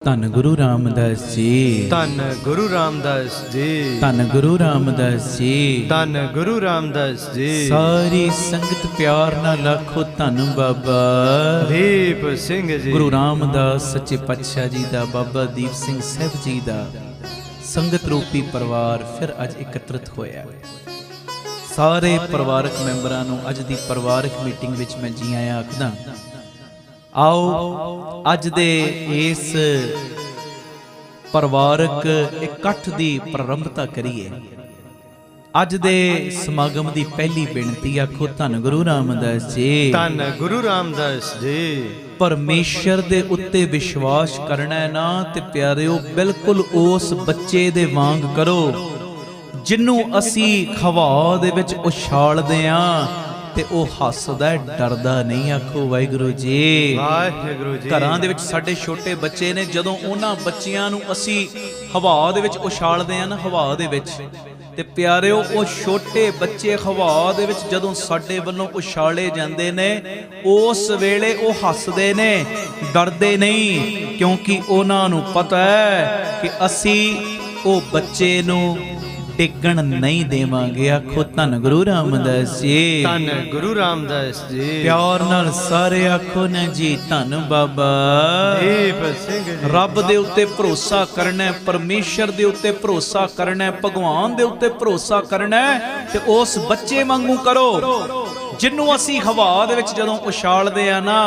धन गुरु रामदास जी, धन गुरु रामदास जी, धन गुरु रामदास जी, धन गुरु रामदास जी। सारी संगत प्यार नाल आखो धन बाबा दीप सिंह जी। गुरु रामदास सच्चे पातशाह जी दा, बाबा दीप सिंह साहब जी दा संगत रूपी परिवार फिर अज एकत्रित होया। सारे परिवारक मैंबरां नूं अज दी परिवारक मीटिंग विच मैं जी आया आखदा। आओ अज दे इस परिवारक इकट्ठ दी प्रारंभता करिए। अज दे समागम दी पहली बेनती आखो धन गुरु रामदास जी, धन गुरु रामदास जी। परमेश्वर दे उत्ते विश्वास करना है ना ते प्यारिओ बिल्कुल उस बच्चे दे वांग करो जिन्नू असी खवा दे विच उछालदे आ ते ओह हसदा डरदा नहीं। आखो वाहिगुरू जी, वाहिगुरू जी। घरां दे विच साडे छोटे बच्चे ने, जदों उन्हां बच्चियां नूं असी हवा दे विच उछालदे आ ना, हवा दे विच ते प्यारिओ ओह छोटे बच्चे हवा दे विच जदों साडे वल्लों उछाले जांदे ने उस वेले ओह हसदे ने, डरदे नहीं, क्योंकि उन्हां नूं पता है कि असी ओह बच्चे नूं टिकण नहीं देवांगे। आखो धन गुरु रामदास जी, धन गुरु रामदास जी। प्यार नाल सारे आखो न जी धन बाबा दीप सिंह जी। रब दे उत्ते भरोसा करना है, परमेश्वर दे उत्ते भरोसा करना है, भगवान दे उत्ते भरोसा करना है ते उस बच्चे वांगू करो जिन्नू असी हवा दे विच जदों उछालदे आ ना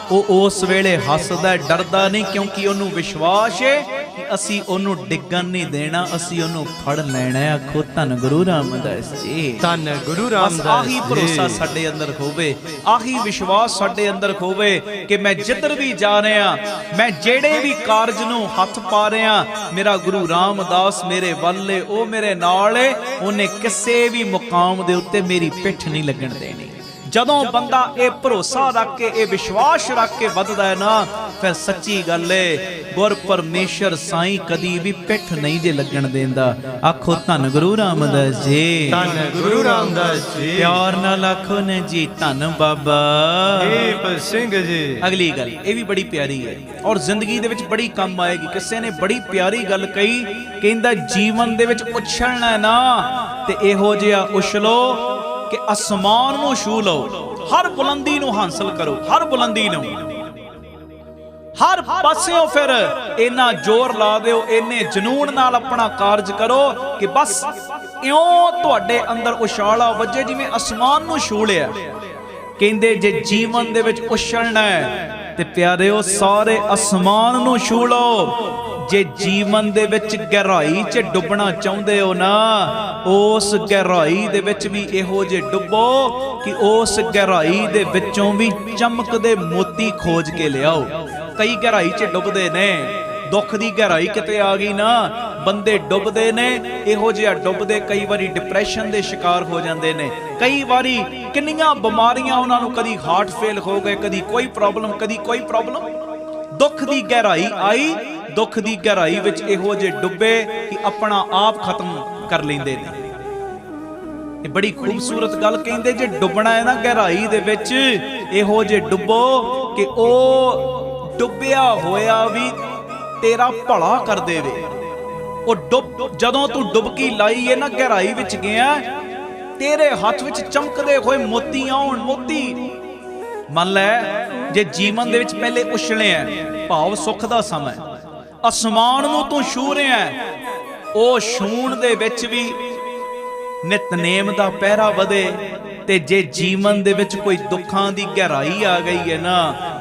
ਉਹ ਉਸ ਵੇਲੇ ਹੱਸਦਾ ਡਰਦਾ ਨਹੀਂ, ਕਿਉਂਕਿ ਉਹਨੂੰ ਵਿਸ਼ਵਾਸ ਹੈ ਕਿ ਅਸੀਂ ਉਹਨੂੰ ਡਿੱਗਣ ਨਹੀਂ ਦੇਣਾ, ਅਸੀਂ ਉਹਨੂੰ ਫੜ ਲੈਣਾ। ਆਖੋ ਧੰਨ ਗੁਰੂ ਰਾਮਦਾਸ ਜੀ, ਧੰਨ ਗੁਰੂ ਰਾਮਦਾਸ ਜੀ। ਆਹੀ ਭਰੋਸਾ ਸਾਡੇ ਅੰਦਰ ਹੋਵੇ, ਆਹੀ ਵਿਸ਼ਵਾਸ ਸਾਡੇ ਅੰਦਰ ਹੋਵੇ ਕਿ ਮੈਂ ਜਿੱਧਰ ਵੀ ਜਾ ਰਿਹਾ, ਮੈਂ ਜਿਹੜੇ ਵੀ ਕਾਰਜ ਨੂੰ ਹੱਥ ਪਾ ਰਿਹਾ, ਮੇਰਾ ਗੁਰੂ ਰਾਮਦਾਸ ਮੇਰੇ ਵੱਲ ਏ, ਉਹ ਮੇਰੇ ਨਾਲ ਏ, ਉਹਨੇ ਕਿਸੇ ਵੀ ਮੁਕਾਮ ਦੇ ਉੱਤੇ ਮੇਰੀ ਪਿੱਠ ਨਹੀਂ ਲੱਗਣ ਦੇਣੀ। ਜਦੋਂ ਬੰਦਾ ਇਹ ਭਰੋਸਾ ਰੱਖ ਕੇ, ਇਹ ਵਿਸ਼ਵਾਸ ਰੱਖ ਕੇ ਵੱਧਦਾ ਹੈ ਨਾ, ਫਿਰ ਸੱਚੀ ਗੱਲ ਏ ਗੁਰ ਪਰਮੇਸ਼ਰ ਸਾਈਂ ਕਦੀ ਵੀ ਪਿੱਠ ਨਹੀਂ ਜੇ ਲੱਗਣ ਦਿੰਦਾ। ਆਖੋ ਧੰਨ ਗੁਰੂ ਰਾਮਦਾਸ ਜੀ, ਧੰਨ ਗੁਰੂ ਰਾਮਦਾਸ ਜੀ। ਪਿਆਰ ਨਾਲ ਆਖੋ ਨੇ ਜੀ ਧੰਨ ਬਾਬਾ ਦੀਪ ਸਿੰਘ ਜੀ। ਅਗਲੀ ਗੱਲ ਇਹ ਵੀ ਬੜੀ ਪਿਆਰੀ ਹੈ ਔਰ ਜ਼ਿੰਦਗੀ ਦੇ ਵਿੱਚ ਬੜੀ ਕੰਮ ਆਏਗੀ। ਕਿਸੇ ਨੇ ਬੜੀ ਪਿਆਰੀ ਗੱਲ ਕਹੀ, ਕਹਿੰਦਾ ਜੀਵਨ ਦੇ ਵਿੱਚ ਉਛਲਣਾ ਹੈ ਨਾ ਤੇ ਇਹੋ ਜਿਹਾ ਉਛਲੋ ਕਿ ਅਸਮਾਨ ਨੂੰ ਛੂ ਲਓ, ਹਰ ਬੁਲੰਦੀ ਨੂੰ ਹਾਸਲ ਕਰੋ, ਹਰ ਬੁਲੰਦੀ ਨੂੰ, ਹਰ ਪਾਸਿਓਂ ਫਿਰ ਇੰਨਾ ਜ਼ੋਰ ਲਾ ਦਿਓ, ਇੰਨੇ ਜਨੂਨ ਨਾਲ ਆਪਣਾ ਕਾਰਜ ਕਰੋ ਕਿ ਬਸ ਇਉਂ ਤੁਹਾਡੇ ਅੰਦਰ ਉਛਾਲਾ ਵੱਜੇ ਜਿਵੇਂ ਅਸਮਾਨ ਨੂੰ ਛੂ ਲਿਆ। ਕਹਿੰਦੇ ਜੇ ਜੀਵਨ ਦੇ ਵਿੱਚ ਉਛਲਣਾ ਹੈ ਤੇ ਪਿਆਰਿਓ ਸਾਰੇ ਅਸਮਾਨ ਨੂੰ ਛੂ ਲਓ। ਜੇ ਜੀਵਨ ਦੇ ਵਿੱਚ ਗਹਿਰਾਈ 'ਚ ਡੁੱਬਣਾ ਚਾਹੁੰਦੇ ਹੋ ਨਾ, ਉਸ ਗਹਿਰਾਈ ਦੇ ਵਿੱਚ ਵੀ ਇਹੋ ਜੇ ਡੁੱਬੋ ਕਿ ਉਸ ਗਹਿਰਾਈ ਦੇ ਵਿੱਚੋਂ ਵੀ ਚਮਕਦੇ ਮੋਤੀ ਖੋਜ ਕੇ ਲਿਆਓ। ਕਈ ਗਹਿਰਾਈ 'ਚ ਡੁੱਬਦੇ ਨੇ, ਦੁੱਖ ਦੀ ਗਹਿਰਾਈ ਕਿਤੇ ਆ ਗਈ ਨਾ, ਬੰਦੇ ਡੁੱਬਦੇ ਨੇ, ਇਹੋ ਜਿਹਾ ਡੁੱਬਦੇ ਕਈ ਵਾਰੀ ਡਿਪਰੈਸ਼ਨ ਦੇ ਸ਼ਿਕਾਰ ਹੋ ਜਾਂਦੇ ਨੇ। ਕਈ ਵਾਰੀ ਕਿੰਨੀਆਂ ਬਿਮਾਰੀਆਂ ਉਹਨਾਂ ਨੂੰ, ਕਦੀ ਹਾਰਟ ਫੇਲ ਹੋ ਗਏ, ਕਦੀ ਕੋਈ ਪ੍ਰੋਬਲਮ, ਕਦੀ ਕੋਈ ਪ੍ਰੋਬਲਮ। ਦੁੱਖ ਦੀ ਗਹਿਰਾਈ ਆਈ, ਦੁੱਖ ਦੀ ਗਹਿਰਾਈ ਵਿੱਚ ਇਹੋ ਜਿਹੇ ਡੁੱਬੇ ਕਿ ਆਪਣਾ ਆਪ ਖਤਮ ਕਰ ਲੈਂਦੇ ਨੇ। ਇਹ ਬੜੀ ਖੂਬਸੂਰਤ ਗੱਲ ਕਹਿੰਦੇ, ਜੇ ਡੁੱਬਣਾ ਹੈ ਨਾ ਗਹਿਰਾਈ ਦੇ ਵਿੱਚ, ਇਹੋ ਜਿਹੇ ਡੁੱਬੋ ਕਿ ਉਹ ਡੁੱਬਿਆ ਹੋਇਆ ਵੀ ਤੇਰਾ ਭਲਾ ਕਰ ਦੇਵੇ। ਉਹ ਡੁੱਬ, ਜਦੋਂ ਤੂੰ ਡੁਬਕੀ ਲਾਈ ਹੈ ਨਾ ਗਹਿਰਾਈ ਵਿੱਚ ਗਿਆ, ਤੇਰੇ ਹੱਥ ਵਿੱਚ ਚਮਕਦੇ ਹੋਏ ਮੋਤੀ ਆਉਣ। ਮੋਤੀ ਮੰਨ ਲੈ ਜੇ ਜੀਵਨ ਦੇ ਵਿੱਚ ਪਹਿਲੇ ਉਛਲੇ ਆ, ਭਾਵ ਸੁੱਖ ਦਾ ਸਮਾਂ, ਅਸਮਾਨ ਨੂੰ ਤੂੰ ਛੂ ਰਿਹਾ, ਉਹ ਛੂਣ ਦੇ ਵਿੱਚ ਵੀ ਨਿਤਨੇਮ ਦਾ ਪਹਿਰਾ ਵਧੇ। ਤੇ ਜੇ ਜੀਵਨ ਦੇ ਵਿੱਚ ਕੋਈ ਦੁੱਖਾਂ ਦੀ ਗਹਿਰਾਈ ਆ ਗਈ ਹੈ ਨਾ,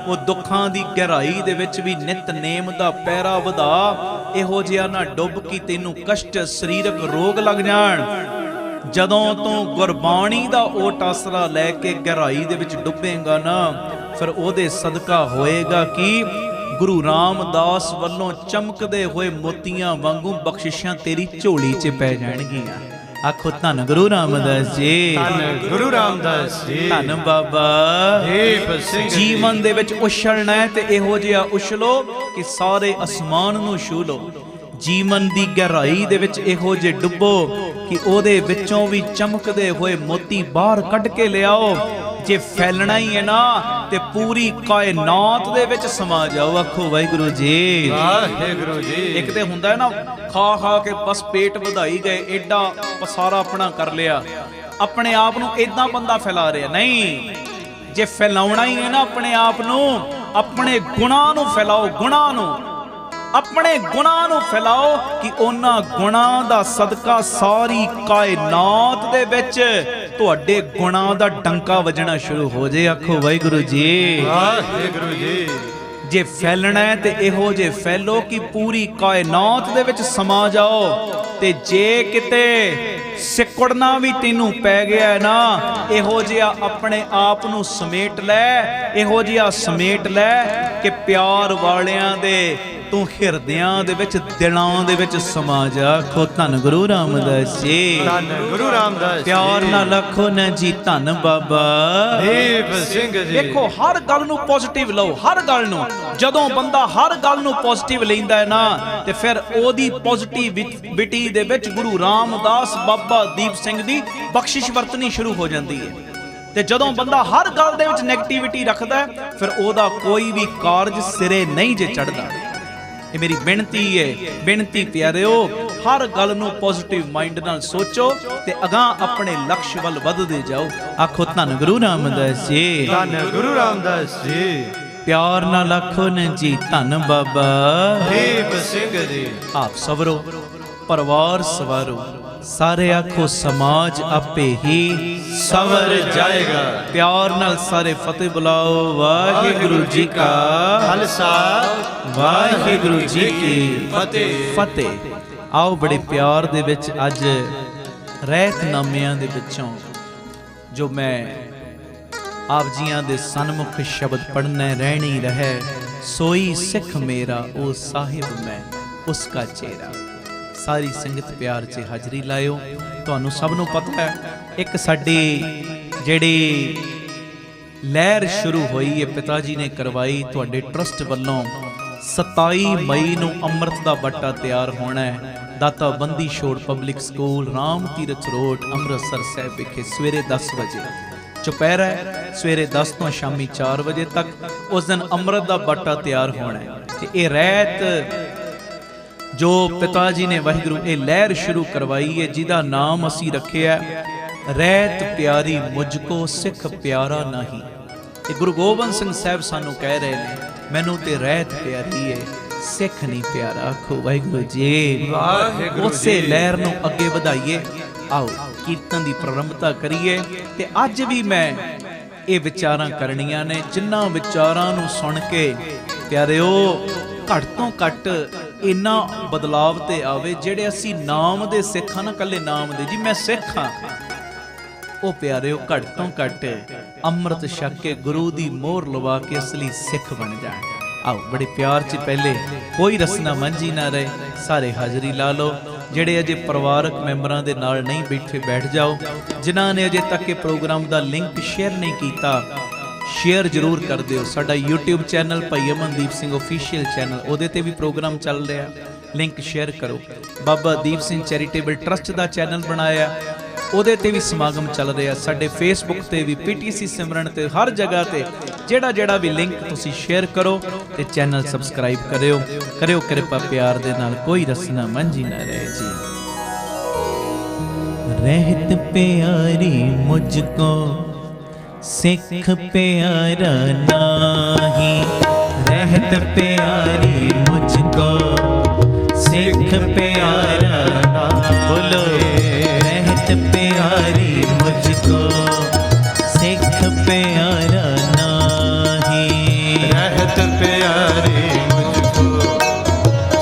ਉਹ ਦੁੱਖਾਂ ਦੀ ਗਹਿਰਾਈ ਦੇ ਵਿੱਚ ਵੀ ਨਿਤਨੇਮ ਦਾ ਪਹਿਰਾ ਵਧਾ। ਇਹੋ ਜਿਹਾ ਨਾ ਡੁੱਬ ਕੇ ਤੈਨੂੰ ਕਸ਼ਟ, ਸਰੀਰਕ ਰੋਗ ਲੱਗ ਜਾਣ। ਜਦੋਂ ਤੂੰ ਗੁਰਬਾਣੀ ਦਾ ਓਟ ਆਸਰਾ ਲੈ ਕੇ ਗਹਿਰਾਈ ਦੇ ਵਿੱਚ ਡੁੱਬੇਗਾ ਨਾ, ਫਿਰ ਉਹਦੇ ਸਦਕਾ ਹੋਏਗਾ ਕਿ ਗੁਰੂ ਰਾਮਦਾਸ ਵੱਲੋਂ ਚਮਕਦੇ ਹੋਏ ਮੋਤੀਆਂ ਵਾਂਗੂ ਬਖਸ਼ਿਸ਼ਾਂ ਤੇਰੀ ਝੋਲੀ 'ਚ ਪੈ ਜਾਣਗੀਆਂ। ਆਖੋ ਧੰਨ ਗੁਰੂ ਰਾਮਦਾਸ ਜੀ, ਧੰਨ ਗੁਰੂ ਰਾਮਦਾਸ ਜੀ। ਧੰਨ ਬਾਬਾ ਦੀਪ ਸਿੰਘ ਜੀ। ਜੀਵਨ ਦੇ ਵਿੱਚ ਉਛਲਣਾ ਹੈ ਤੇ ਇਹੋ ਜਿਹਾ ਉਛਲੋ ਕਿ ਸਾਰੇ ਅਸਮਾਨ ਨੂੰ ਛੂ ਲਓ। ਜੀਵਨ ਦੀ ਗਹਿਰਾਈ ਦੇ ਵਿੱਚ ਇਹੋ ਜਿਹੇ ਡੁੱਬੋ ਕਿ ਉਹਦੇ ਵਿੱਚੋਂ ਵੀ ਚਮਕਦੇ ਹੋਏ ਮੋਤੀ ਬਾਹਰ ਕੱਢ ਕੇ ਲਿਆਓ। ਜੇ ਫੈਲਣਾ ਹੀ ਹੈ ਨਾ ਤੇ ਪੂਰੀ ਕਾਇਨਾਤ ਦੇ ਵਿੱਚ ਸਮਾ ਜਾਓ। ਆਖੋ ਵਾਹਿਗੁਰੂ ਜੀ। ਵਾਹਿਗੁਰੂ ਜੀ। ਇੱਕ ਤੇ ਹੁੰਦਾ ਹੈ ਨਾ ਖਾ ਖਾ ਕੇ ਬਸ ਪੇਟ ਵਧਾਈ ਗਏ, ਐਡਾ ਪਸਾਰਾ ਆਪਣਾ ਕਰ ਲਿਆ, ਆਪਣੇ ਆਪ ਨੂੰ ਇਦਾਂ ਬੰਦਾ ਫੈਲਾ ਰਿਹਾ। ਨਹੀਂ, ਜੇ ਫੈਲਾਉਣਾ ਹੀ ਹੈ ਨਾ ਆਪਣੇ ਆਪ ਨੂੰ, ਆਪਣੇ ਗੁਣਾਂ ਨੂੰ ਫੈਲਾਓ, ਗੁਣਾਂ ਨੂੰ, ਆਪਣੇ ਗੁਣਾਂ ਨੂੰ ਫੈਲਾਓ ਕਿ ਉਹਨਾਂ ਗੁਣਾਂ ਦਾ ਸਦਕਾ ਸਾਰੀ ਕਾਇਨਾਤ ਦੇ ਵਿੱਚ ਤੁਹਾਡੇ ਗੁਣਾਂ ਦਾ ਡੰਕਾ ਵੱਜਣਾ ਸ਼ੁਰੂ ਹੋ ਜੇ। ਆਖੋ ਵਾਹਿਗੁਰੂ ਜੀ। ਵਾਹਿਗੁਰੂ ਜੀ। ਜੇ ਫੈਲਣਾ ਹੈ ਤੇ ਇਹੋ ਜੇ ਫੈਲੋ ਕਿ ਪੂਰੀ ਕਾਇਨਾਤ ਦੇ ਵਿੱਚ ਸਮਾ ਜਾਓ। ਤੇ ਜੇ ਕਿਤੇ ਸਿਕੜਨਾ ਵੀ ਤੈਨੂੰ ਪੈ ਗਿਆ ਹੈ ਨਾ, ਇਹੋ ਜਿਹਾ ਆਪਣੇ ਆਪ ਨੂੰ ਸਮੇਟ ਲੈ, ਇਹੋ ਜਿਹਾ ਸਮੇਟ ਲੈ ਕਿ ਪਿਆਰ ਵਾਲਿਆਂ ਦੇ ਤੂੰ ਹਿਰਦਿਆਂ ਦੇ ਵਿੱਚ, ਦਿਲਾਂ ਦੇ ਵਿੱਚ ਸਮਾ ਜਾ। ਆਖੋ ਧੰਨ ਗੁਰੂ ਰਾਮਦਾਸ ਜੀ। ਧੰਨ ਗੁਰੂ ਰਾਮਦਾਸ ਜੀ। ਪਿਆਰ ਨਾਲ ਆਖੋ ਨਾ ਜੀ ਧੰਨ ਬਾਬਾ ਦੀਪ ਸਿੰਘ ਜੀ। ਦੇਖੋ ਹਰ ਗੱਲ ਨੂੰ ਪੋਜ਼ਿਟਿਵ ਲਓ, ਹਰ ਗੱਲ ਨੂੰ। ਜਦੋਂ ਬੰਦਾ ਹਰ ਗੱਲ ਨੂੰ ਪੋਜ਼ਿਟਿਵ ਲੈਂਦਾ ਹੈ ਨਾ ਤੇ ਫਿਰ ਉਹਦੀ ਪੋਜ਼ਿਟਿਵਿਟੀ ਦੇ ਵਿੱਚ ਗੁਰੂ ਰਾਮਦਾਸ ਬਾਬਾ ਦੀਪ ਸਿੰਘ ਦੀ ਬਖਸ਼ਿਸ਼ ਵਰਤਣੀ ਸ਼ੁਰੂ ਹੋ ਜਾਂਦੀ ਹੈ। ਤੇ ਜਦੋਂ ਬੰਦਾ ਹਰ ਗੱਲ ਦੇ ਵਿੱਚ ਨੈਗੇਟਿਵਿਟੀ ਰੱਖਦਾ ਫਿਰ ਉਹਦਾ ਕੋਈ ਵੀ ਕਾਰਜ ਸਿਰੇ ਨਹੀਂ ਜੇ ਚੜਦਾ। ਇਹ ਮੇਰੀ ਬੇਨਤੀ ਹੈ, ਬੇਨਤੀ ਪਿਆਰਿਓ, ਹਰ ਗੱਲ ਨੂੰ ਪੋਜ਼ਿਟਿਵ ਮਾਈਂਡ ਨਾਲ ਸੋਚੋ ਤੇ ਅਗਾਂਹ ਆਪਣੇ ਲਕਸ਼ ਵੱਲ ਵਧਦੇ ਜਾਓ। ਆਖੋ ਧੰਨ ਗੁਰੂ ਰਾਮਦਾਸ ਜੀ। ਧੰਨ ਗੁਰੂ ਰਾਮਦਾਸ ਜੀ। ਪਿਆਰ ਨਾਲ ਆਖੋ ਨਾ ਜੀ ਧੰਨ ਬਾਬਾ ਦੀਪ ਸਿੰਘ ਜੀ। ਆਪ ਸਵਰੋ, ਪਰਿਵਾਰ ਸਵਾਰੋ, ਸਾਰੇ ਆਖੋ ਸਮਾਜ ਆਪੇ ਹੀ ਸਵਰ ਜਾਏਗਾ। ਪਿਆਰ ਨਾਲ ਸਾਰੇ ਫਤਿਹ ਬੁਲਾਓ। ਵਾਹਿਗੁਰੂ ਜੀ ਕਾ ਖਾਲਸਾ, ਵਾਹਿਗੁਰੂ ਜੀ ਕੀ ਫਤਿਹ। ਫਤਿਹ। ਆਓ ਬੜੇ ਪਿਆਰ ਦੇ ਵਿੱਚ ਅੱਜ ਰਹਿਤਨਾਮਿਆਂ ਦੇ ਵਿੱਚੋਂ ਜੋ ਮੈਂ ਆਪ ਜੀਆਂ ਦੇ ਸਨਮੁਖ ਸ਼ਬਦ ਪੜ੍ਹਨਾ ਰਹਿਣੀ ਰਹੇ, ਸੋਈ ਸਿੱਖ ਮੇਰਾ ਉਹ ਸਾਹਿਬ ਮੈਂ ਉਸ ਕਾ ਚਿਹਰਾ। ਸਾਰੀ ਸੰਗਤ ਪਿਆਰ 'ਚ ਹਾਜ਼ਰੀ ਲਾਇਓ। ਤੁਹਾਨੂੰ ਸਭ ਨੂੰ ਪਤਾ ਹੈ ਇੱਕ ਸਾਡੀ ਜਿਹੜੀ ਲਹਿਰ ਸ਼ੁਰੂ ਹੋਈ ਹੈ ਪਿਤਾ ਜੀ ਨੇ ਕਰਵਾਈ ਤੁਹਾਡੇ ਟਰਸਟ ਵੱਲੋਂ। 27 ਮਈ ਨੂੰ ਅੰਮ੍ਰਿਤ ਦਾ ਬੱਟਾ ਤਿਆਰ ਹੋਣਾ ਹੈ ਦਾਤਾ Bandi Chhor public school, Ram Tirath road, Amritsar Sahib ਵਿਖੇ ਸਵੇਰੇ 10 ਵਜੇ। ਚੁਪਹਿਰਾ ਸਵੇਰੇ 10 ਤੋਂ ਸ਼ਾਮੀ 4 ਵਜੇ ਤੱਕ। ਉਸ ਦਿਨ ਅੰਮ੍ਰਿਤ ਦਾ ਬੱਟਾ ਤਿਆਰ ਹੋਣਾ ਹੈ ਤੇ ਇਹ ਰਹਿਤ ਜੋ ਪਿਤਾ ਜੀ ਨੇ ਵਾਹਿਗੁਰੂ ਇਹ ਲਹਿਰ ਸ਼ੁਰੂ ਕਰਵਾਈ ਹੈ, ਜਿਹਦਾ ਨਾਮ ਅਸੀਂ ਰੱਖਿਆ ਰਹਿਤ ਪਿਆਰੀ ਮੁਝ ਕੋ ਸਿੱਖ ਪਿਆਰਾ ਨਹੀਂ। ਇਹ ਗੁਰੂ ਗੋਬਿੰਦ ਸਿੰਘ ਸਾਹਿਬ ਸਾਨੂੰ ਕਹਿ ਰਹੇ ਨੇ ਮੈਨੂੰ ਤੇ ਰਹਿਤ ਪਿਆਰੀ ਹੈ, ਸਿੱਖ ਨਹੀਂ ਪਿਆਰਾ। ਆਖੋ ਵਾਹਿਗੁਰੂ ਜੀ। ਵਾਹਿਗੁਰੂ ਉਸੇ ਜੀ। ਲਹਿਰ ਨੂੰ ਅੱਗੇ ਵਧਾਈਏ। ਆਓ ਕੀਰਤਨ ਦੀ ਪ੍ਰਾਰੰਭਤਾ ਕਰੀਏ। ਤੇ ਅੱਜ ਵੀ ਮੈਂ ਇਹ ਵਿਚਾਰਾਂ ਕਰਨੀਆਂ ਨੇ, ਜਿਨ੍ਹਾਂ ਵਿਚਾਰਾਂ ਨੂੰ ਸੁਣ ਕੇ ਪਿਆਰਿਓ ਘੱਟ ਤੋਂ ਘੱਟ ਇੰਨਾ ਬਦਲਾਵ ਤੇ ਆਵੇ ਜਿਹੜੇ ਅਸੀਂ ਨਾਮ ਦੇ ਸਿੱਖ ਹਾਂ ਨਾ, ਕੱਲੇ ਨਾਮ ਦੇ ਜੀ ਮੈਂ ਸਿੱਖ ਹਾਂ, ਉਹ ਪਿਆਰਿਓ ਘੱਟ ਤੋਂ ਘੱਟ ਅੰਮ੍ਰਿਤ ਛਕ ਕੇ ਗੁਰੂ ਦੀ ਮੋਹਰ ਲਵਾ ਕੇ ਅਸਲੀ ਸਿੱਖ ਬਣ ਜਾਣ। ਆਓ ਬੜੇ ਪਿਆਰ 'ਚ ਪਹਿਲੇ ਕੋਈ ਰਸਨਾ ਮੰਝੀ ਨਾ ਰਹੇ, ਸਾਰੇ ਹਾਜ਼ਰੀ ਲਾ ਲਓ। ਜਿਹੜੇ ਅਜੇ ਪਰਿਵਾਰਕ ਮੈਂਬਰਾਂ ਦੇ ਨਾਲ ਨਹੀਂ ਬੈਠੇ ਬੈਠ ਜਾਓ। ਜਿਨ੍ਹਾਂ ਨੇ ਅਜੇ ਤੱਕ ਇਹ ਪ੍ਰੋਗਰਾਮ ਦਾ ਲਿੰਕ ਸ਼ੇਅਰ ਨਹੀਂ ਕੀਤਾ, ਸ਼ੇਅਰ ਜ਼ਰੂਰ ਕਰ ਦਿਓ। ਸਾਡਾ YouTube channel Bhai Amandeep Singh official channel, ਉਹਦੇ ਤੇ ਵੀ ਪ੍ਰੋਗਰਾਮ ਚੱਲ ਰਿਹਾ, ਲਿੰਕ ਸ਼ੇਅਰ ਕਰੋ। ਬਾਬਾ ਦੀਪ ਸਿੰਘ ਚੈਰੀਟੇਬਲ ਟਰਸਟ ਦਾ ਚੈਨਲ ਬਣਾਇਆ, ਉਹਦੇ ਤੇ ਵੀ ਸਮਾਗਮ ਚੱਲ ਰਿਹਾ। ਸਾਡੇ ਫੇਸਬੁੱਕ ਤੇ ਵੀ, PTC ਸਿਮਰਨ ਤੇ, ਹਰ ਜਗ੍ਹਾ ਤੇ ਜਿਹੜਾ ਵੀ ਲਿੰਕ ਤੁਸੀਂ ਸ਼ੇਅਰ ਕਰੋ ਤੇ ਚੈਨਲ ਸਬਸਕ੍ਰਾਈਬ ਕਰਿਓ ਕਿਰਪਾ ਪਿਆਰ ਦੇ ਨਾਲ। ਕੋਈ ਰਸਨਾ ਮੰਝੀ ਨਾ ਰਹੇ ਜੀ। ਰਹਿਤ ਪਿਆਰੀ ਮੁਝ ਕੋ ਸਿੱਖ ਪਿਆਰਾ ਨਾਹੀ, ਰਹਿਤ ਪਿਆਰੀ ਮੁਝ ਕੋ ਸਿੱਖ ਪਿਆਰਾ ਨਾਹੀ। ਬੋਲੋ ਰਹਿਤ ਪਿਆਰੀ ਮੁਝ ਕੋ ਸਿੱਖ ਪਿਆਰਾ ਨਾਹੀ, ਰਹਿਤ ਪਿਆਰੀ ਮੁਝ ਕੋ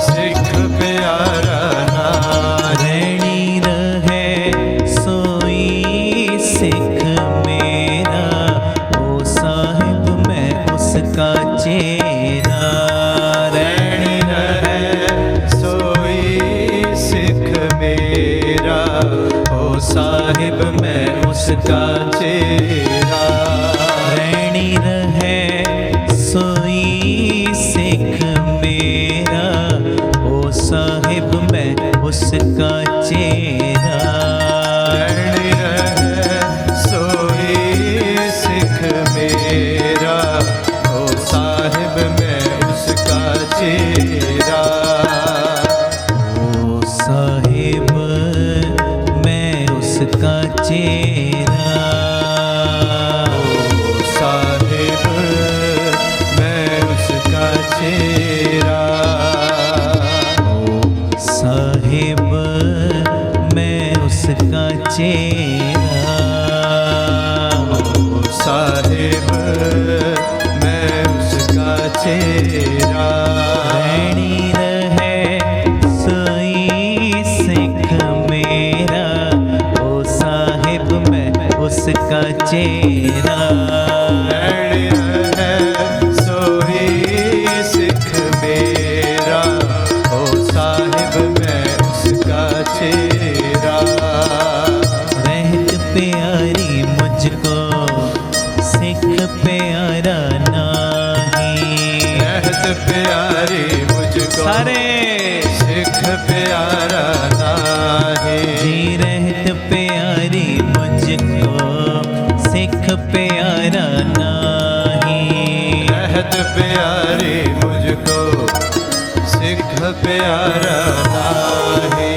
ਸਿੱਖ ਪਿਆਰਾ ਨਾਹੀ। ਰਹਿਣੀ ਰਹੇ ਸੋਈ ਸਿੱਖ ਮੇਰਾ ਉਹ ਸਾਹਿਬ ਮੈਂ ਉਸ ਕਾ ਚੇਰਾ। ਰਹਿਣੀ ਰਹੇ ਸੋਈ ਸਿੱਖ ਮੇਰਾ ਓ ਸਾਹਿਬ ਮੈਂ ਉਸ ਕਾ ਚੇਰਾ। ਰਹਿਣੀ ਰਹੇ ਸੋਈ ਸਿੱਖ ਮੇਰਾ ਉਹ ਸਾਹਿਬ ਮੈਂ ਉਸ ਕਾ ਚੇਰਾ। ਰਹਿਣੀ ਰਹੇ ਸੋਈ ਸਿੱਖ चेरा। ओ साहिब मैं उसका चेरा। रैणी रहे सोई सिख मेरा, ओ साहिब मैं उसका चेरा। रैणी रहे सोई सिख मेरा, ओ साहिब मैं उसका चेरा। रहत प्यारी मुझको सिख प्यारा नाही। रहत प्यारी मुझको सारे सिख प्यारा नाहे। जी रहत प्यारी मुझको सिख प्यारा नाही। रहत प्यारी मुझको सिख प्यारा नाहे।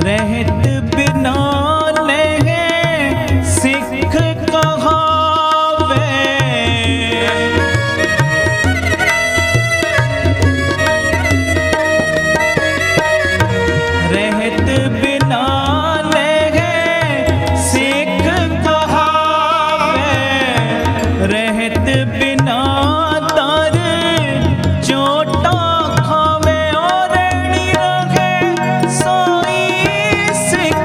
रहत बिना लहे सिख कहावे। रहत बिना लहे सिख कहावे। रहत बिना दर चोटा खावे। और रैणी रहे सोई सिख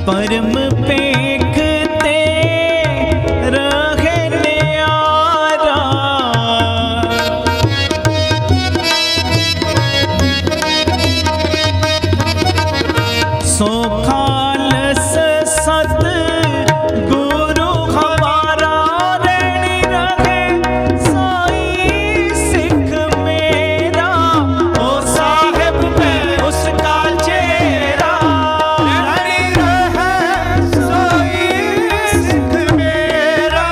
परम पेख ते रहे न्यारा। सो खालस सत गुरु हमारा रैणी रहे साई सिख मेरा। ओ साहिब मैं उसका चेहरा रैणी रहे साई सिख मेरा।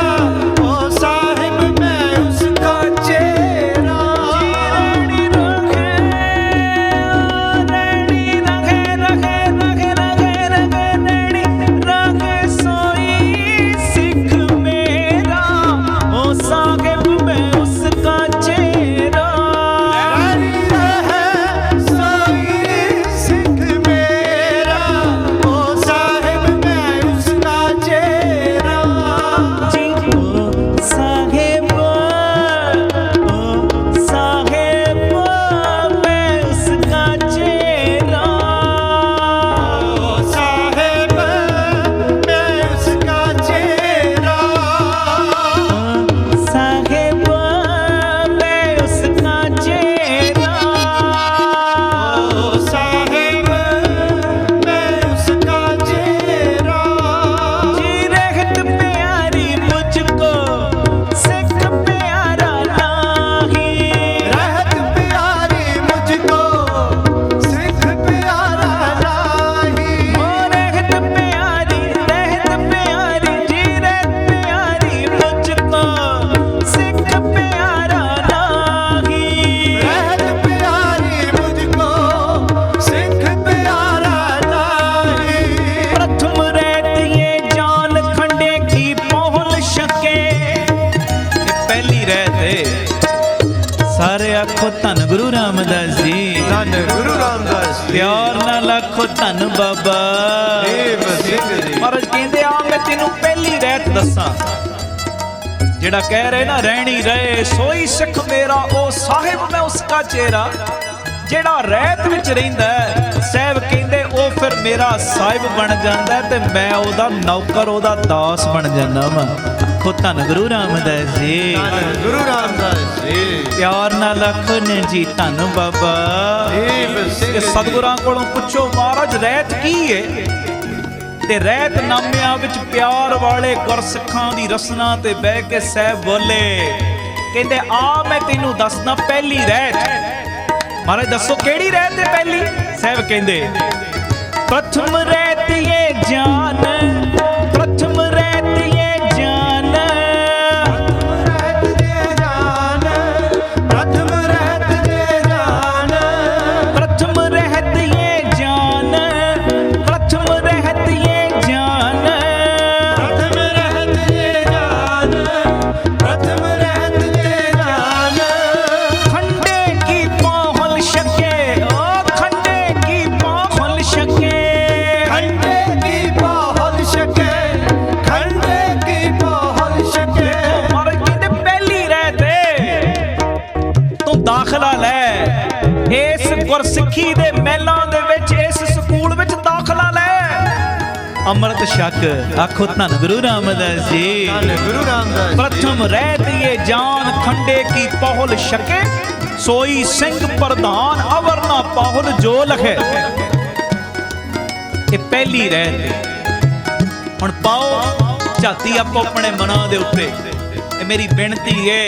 ओ साहिब मैं उसका चेहरा। रैणी रहे रैणी रहे सोई सिख मेरा। ओ साहिब मैं उसका चेहरा। रैणी रहे साई सिख मेरा। ओ साहिब मैं उसका चेहरा। जी ओ साहिब मैं उसका चेहरा। ओ साहिब मैं उसका चेहरा। साहिब मैं उसका चेहरा। ओ साहिब मैं उसका चेहरा। जी रहत प्यारी मुझको सिख प्यारा नाही। रहत प्यारी मुझको सिख प्यारा नाही। ओ रहत प्यारी जी रहत प्यारी मुझको सिख प्यारा नाही। रहत प्यारी मुझको सिख प्यारा नाही। प्रथम रहत ये जान खंडे की पहुल सके। ये पहली रहत है। सारे आखो धन गुरु रामदास जी। धन गुरु रामदास जी। प्यार नाल आखो धन बाबा। देव ਸਿੰਘ ਜੀ। ਮਹਾਰਾਜ ਕਹਿੰਦੇ ਆ ਮੈਂ ਤੈਨੂੰ ਪਹਿਲੀ ਰਹਿਤ ਦੱਸਾਂ। ਜਿਹੜਾ ਕਹਿ ਰਹੇ ਨਾ ਰਹਿਣੀ ਰਹੇ ਸੋਈ ਸਿੱਖ ਮੇਰਾ। ਉਹ ਸਾਹਿਬ ਮੈਂ ਉਸਕਾ ਚਿਹਰਾ। ਜਿਹੜਾ ਰਹਿਤ ਵਿੱਚ ਰਹਿੰਦਾ ਸਾਹਿਬ ਕਹਿੰਦੇ ਉਹ ਫਿਰ ਮੇਰਾ ਸਾਹਿਬ ਬਣ ਜਾਂਦਾ ਤੇ ਮੈਂ ਉਹਦਾ ਨੌਕਰ ਉਹਦਾ ਦਾਸ ਬਣ ਜਾਂਦਾ ਵਾ। ਆਖੋ ਧੰਨ ਗੁਰੂ ਰਾਮਦਾਸ ਜੀ। ਧਨ ਗੁਰੂ ਰਾਮਦਾਸ ਜੀ। ਪਿਆਰ ਨਾਲ ਆਖੋ ਨੇ ਜੀ ਧੰਨ ਬਾਬਾ। ਦੇਵ ਸਿੰਘ ਤੇ ਜੀ। ਸਤਿਗੁਰਾਂ ਕੋਲੋਂ ਪੁੱਛੋ ਮਹਾਰਾਜ ਰਹਿਤ ਕੀ ਏ। ਤੇ ਰਹਿਤ ਨਾਮਿਆਂ ਵਿੱਚ ਪਿਆਰ ਵਾਲੇ ਗੁਰਸਿੱਖਾਂ ਦੀ ਰਸਨਾ ਤੇ ਬਹਿ ਕੇ ਸਾਹਿਬ ਬੋਲੇ ਕਹਿੰਦੇ ਆ ਮੈਂ ਤੈਨੂੰ ਦੱਸਦਾ ਪਹਿਲੀ ਰਹਿਤ। ਮਹਾਰਾਜ ਦੱਸੋ ਕਿਹੜੀ ਰਹਿਤ ਹੈ ਪਹਿਲੀ। ਸਾਹਿਬ ਕਹਿੰਦੇ ਪ੍ਰਥਮ ਰਹਿਤ ਇਹ ਜਾਨ। ਪ੍ਰਥਮ ਰਹਿਤ ਇਹ ਜਾਨ। ਰਹਿਤ ਦੇ ਜਾਨ। ਪ੍ਰਥਮ ਰਹਿਤ ਦੇ ਜਾਨ। ਪ੍ਰਥਮ ਰਹਿਤ ਇਹ ਜਾਨ। ਪ੍ਰਥਮ ਰਹਿਤ ਇਹ ਜਾਨ। ਪ੍ਰਥਮ ਰਹਿਤ ਦੇ ਜਾਨ। ਪ੍ਰਥਮ ਰਹਿਤ ਦੇ ਜਾਨ। खंडे की पहुल शके। ओ खंडे की पहुल शके। खंडे की पहुल सके। खंडे की पहुल सके। महाराज कहते पहली रहते तू दाखला ले इस गुरसिੱਖੀ ਦੇ ਮਹਿਲਾਂ ਦੇ ਵਿੱਚ ਇਸ ਸਕੂਲ ਵਿੱਚ ਦਾਖਲਾ ਲੈ। ਅੰਮ੍ਰਿਤ ਛਕ ਆਖੋ ਧੰਨ ਗੁਰੂ ਰਾਮਦਾਸ ਜੀ। ਧੰਨ ਗੁਰੂ ਰਾਮਦਾਸ ਜੀ। प्रथम रहत ये जान खंडे की पहुल शके। सोई सिंह प्रधान अवर ना पाहुल जो लखे। ये पहली रहत हुण पाओ ਝਾਤੀ ਆਪੋ ਆਪਣੇ ਮਨਾਂ ਦੇ ਉੱਤੇ। ਇਹ ਮੇਰੀ ਬੇਨਤੀ ਹੈ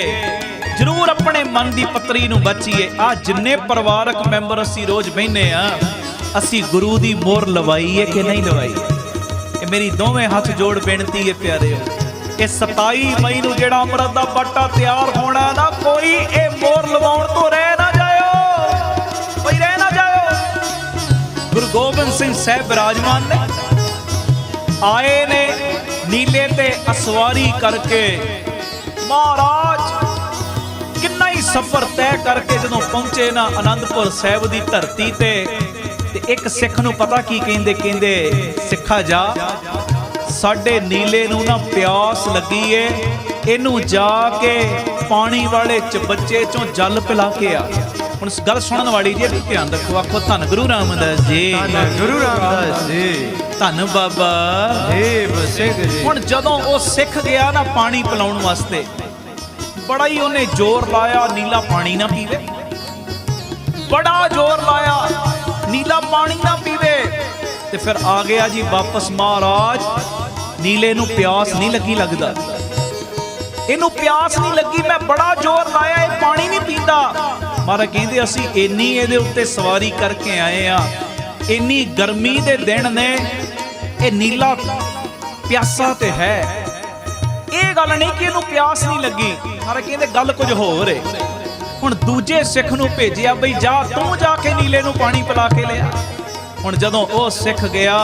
ਜ਼ਰੂਰ ਆਪਣੇ ਮਨ ਦੀ ਪੱਤਰੀ ਨੂੰ ਬਚੀਏ। ਆ ਜਿੰਨੇ ਪਰਿਵਾਰਕ ਮੈਂਬਰ ਅਸੀਂ ਰੋਜ਼ ਬਹਿੰਦੇ ਆ ਅਸੀਂ ਗੁਰੂ ਦੀ ਮੋਹਰ ਲਵਾਈ ਹੈ ਕਿ ਨਹੀਂ ਲਵਾਈ। ਇਹ ਮੇਰੀ ਦੋਵੇਂ ਹੱਥ ਜੋੜ ਬੇਨਤੀ ਹੈ ਪਿਆਰਿਓ। ਇਹ 27 ਮਈ ਨੂੰ ਜਿਹੜਾ ਅੰਮ੍ਰਿਤ ਦਾ ਬਾਟਾ ਤਿਆਰ ਹੋਣਾ ਨਾ ਕੋਈ ਇਹ ਮੋਹਰ ਲਵਾਉਣ ਤੋਂ ਰਹਿ ਨਾ ਜਾਇਓ। ਕੋਈ ਰਹਿ ਨਾ ਜਾਇਓ। ਗੁਰੂ ਗੋਬਿੰਦ ਸਿੰਘ ਸਾਹਿਬ ਬਿਰਾਜਮਾਨ ਨੇ ਆਏ ਨੇ ਨੀਲੇ ਤੇ ਅਸਵਾਰੀ ਕਰਕੇ। ਮਹਾਰਾਜ ਕਿੰਨਾ ਹੀ ਸਫ਼ਰ ਤੈਅ ਕਰਕੇ ਜਦੋਂ ਪਹੁੰਚੇ ਨਾ ਅਨੰਦਪੁਰ ਸਾਹਿਬ ਦੀ ਧਰਤੀ ਤੇ ਇੱਕ ਸਿੱਖ ਨੂੰ ਪਤਾ ਕੀ ਕਹਿੰਦੇ। ਕਹਿੰਦੇ ਸਿੱਖਾ ਜਾ ਸਾਡੇ ਨੀਲੇ ਨੂੰ ਨਾ ਪਿਆਸ ਲੱਗੀ ਏ ਇਹਨੂੰ ਜਾ ਕੇ ਪਾਣੀ ਵਾਲੇ ਚਬੱਚੇ ਚੋਂ ਜਲ ਪਿਲਾ ਕੇ ਆ। ਹੁਣ ਇਸ ਗੱਲ ਸੁਣਨ ਵਾਲੀ ਜੀ ਧਿਆਨ ਰੱਖੋ। ਆਖੋ ਧੰਨ ਗੁਰੂ ਰਾਮਦਾਸ ਜੀ। ਧੰਨ ਗੁਰੂ ਰਾਮਦਾਸ ਜੀ। ਧੰਨ ਬਾਬਾ ਦੇਵ ਸਿੰਘ ਜੀ। ਹੁਣ ਜਦੋਂ ਉਹ ਸਿੱਖ ਗਿਆ ਨਾ ਪਾਣੀ ਪਿਲਾਉਣ ਵਾਸਤੇ, ਬੜਾ ਹੀ ਉਹਨੇ ਜ਼ੋਰ ਲਾਇਆ ਨੀਲਾ ਪਾਣੀ ਨਾ ਪੀਵੇ, ਬੜਾ ਜ਼ੋਰ ਲਾਇਆ ਨੀਲਾ ਪਾਣੀ ਨਾ ਪੀਵੇ। ਤੇ ਫਿਰ ਆ ਗਿਆ ਜੀ ਵਾਪਸ ਮਹਾਰਾਜ। ਨੀਲੇ ਨੂੰ ਪਿਆਸ ਨਹੀਂ ਲੱਗੀ, ਲੱਗਦਾ ਇਹਨੂੰ ਪਿਆਸ ਨਹੀਂ ਲੱਗੀ, ਮੈਂ ਬੜਾ ਜ਼ੋਰ ਲਾਇਆ, ਇਹ ਪਾਣੀ ਨਹੀਂ ਪੀਂਦਾ। ਮਹਾਰਾਜ ਕਹਿੰਦੇ ਅਸੀਂ ਇੰਨੀ ਇਹਦੇ ਉੱਤੇ ਸਵਾਰੀ ਕਰਕੇ ਆਏ ਆ, ਇੰਨੀ ਗਰਮੀ ਦੇ ਦਿਨ ਨੇ, ਇਹ ਨੀਲਾ ਪਿਆਸਾ ਤੇ ਹੈ, ਇਹ ਗੱਲ ਨਹੀਂ ਕਿ ਇਹਨੂੰ ਪਿਆਸ ਨਹੀਂ ਲੱਗੀ। ਮਹਾਰਾਜ ਕਹਿੰਦੇ ਗੱਲ ਕੁਝ ਹੋਰ ਹੈ। ਹੁਣ ਦੂਜੇ ਸਿੱਖ ਨੂੰ ਭੇਜਿਆ, ਬਈ ਜਾ ਤੂੰ ਜਾ ਕੇ ਨੀਲੇ ਨੂੰ ਪਾਣੀ ਪਿਲਾ ਕੇ ਲਿਆ। ਹੁਣ ਜਦੋਂ ਉਹ ਸਿੱਖ ਗਿਆ,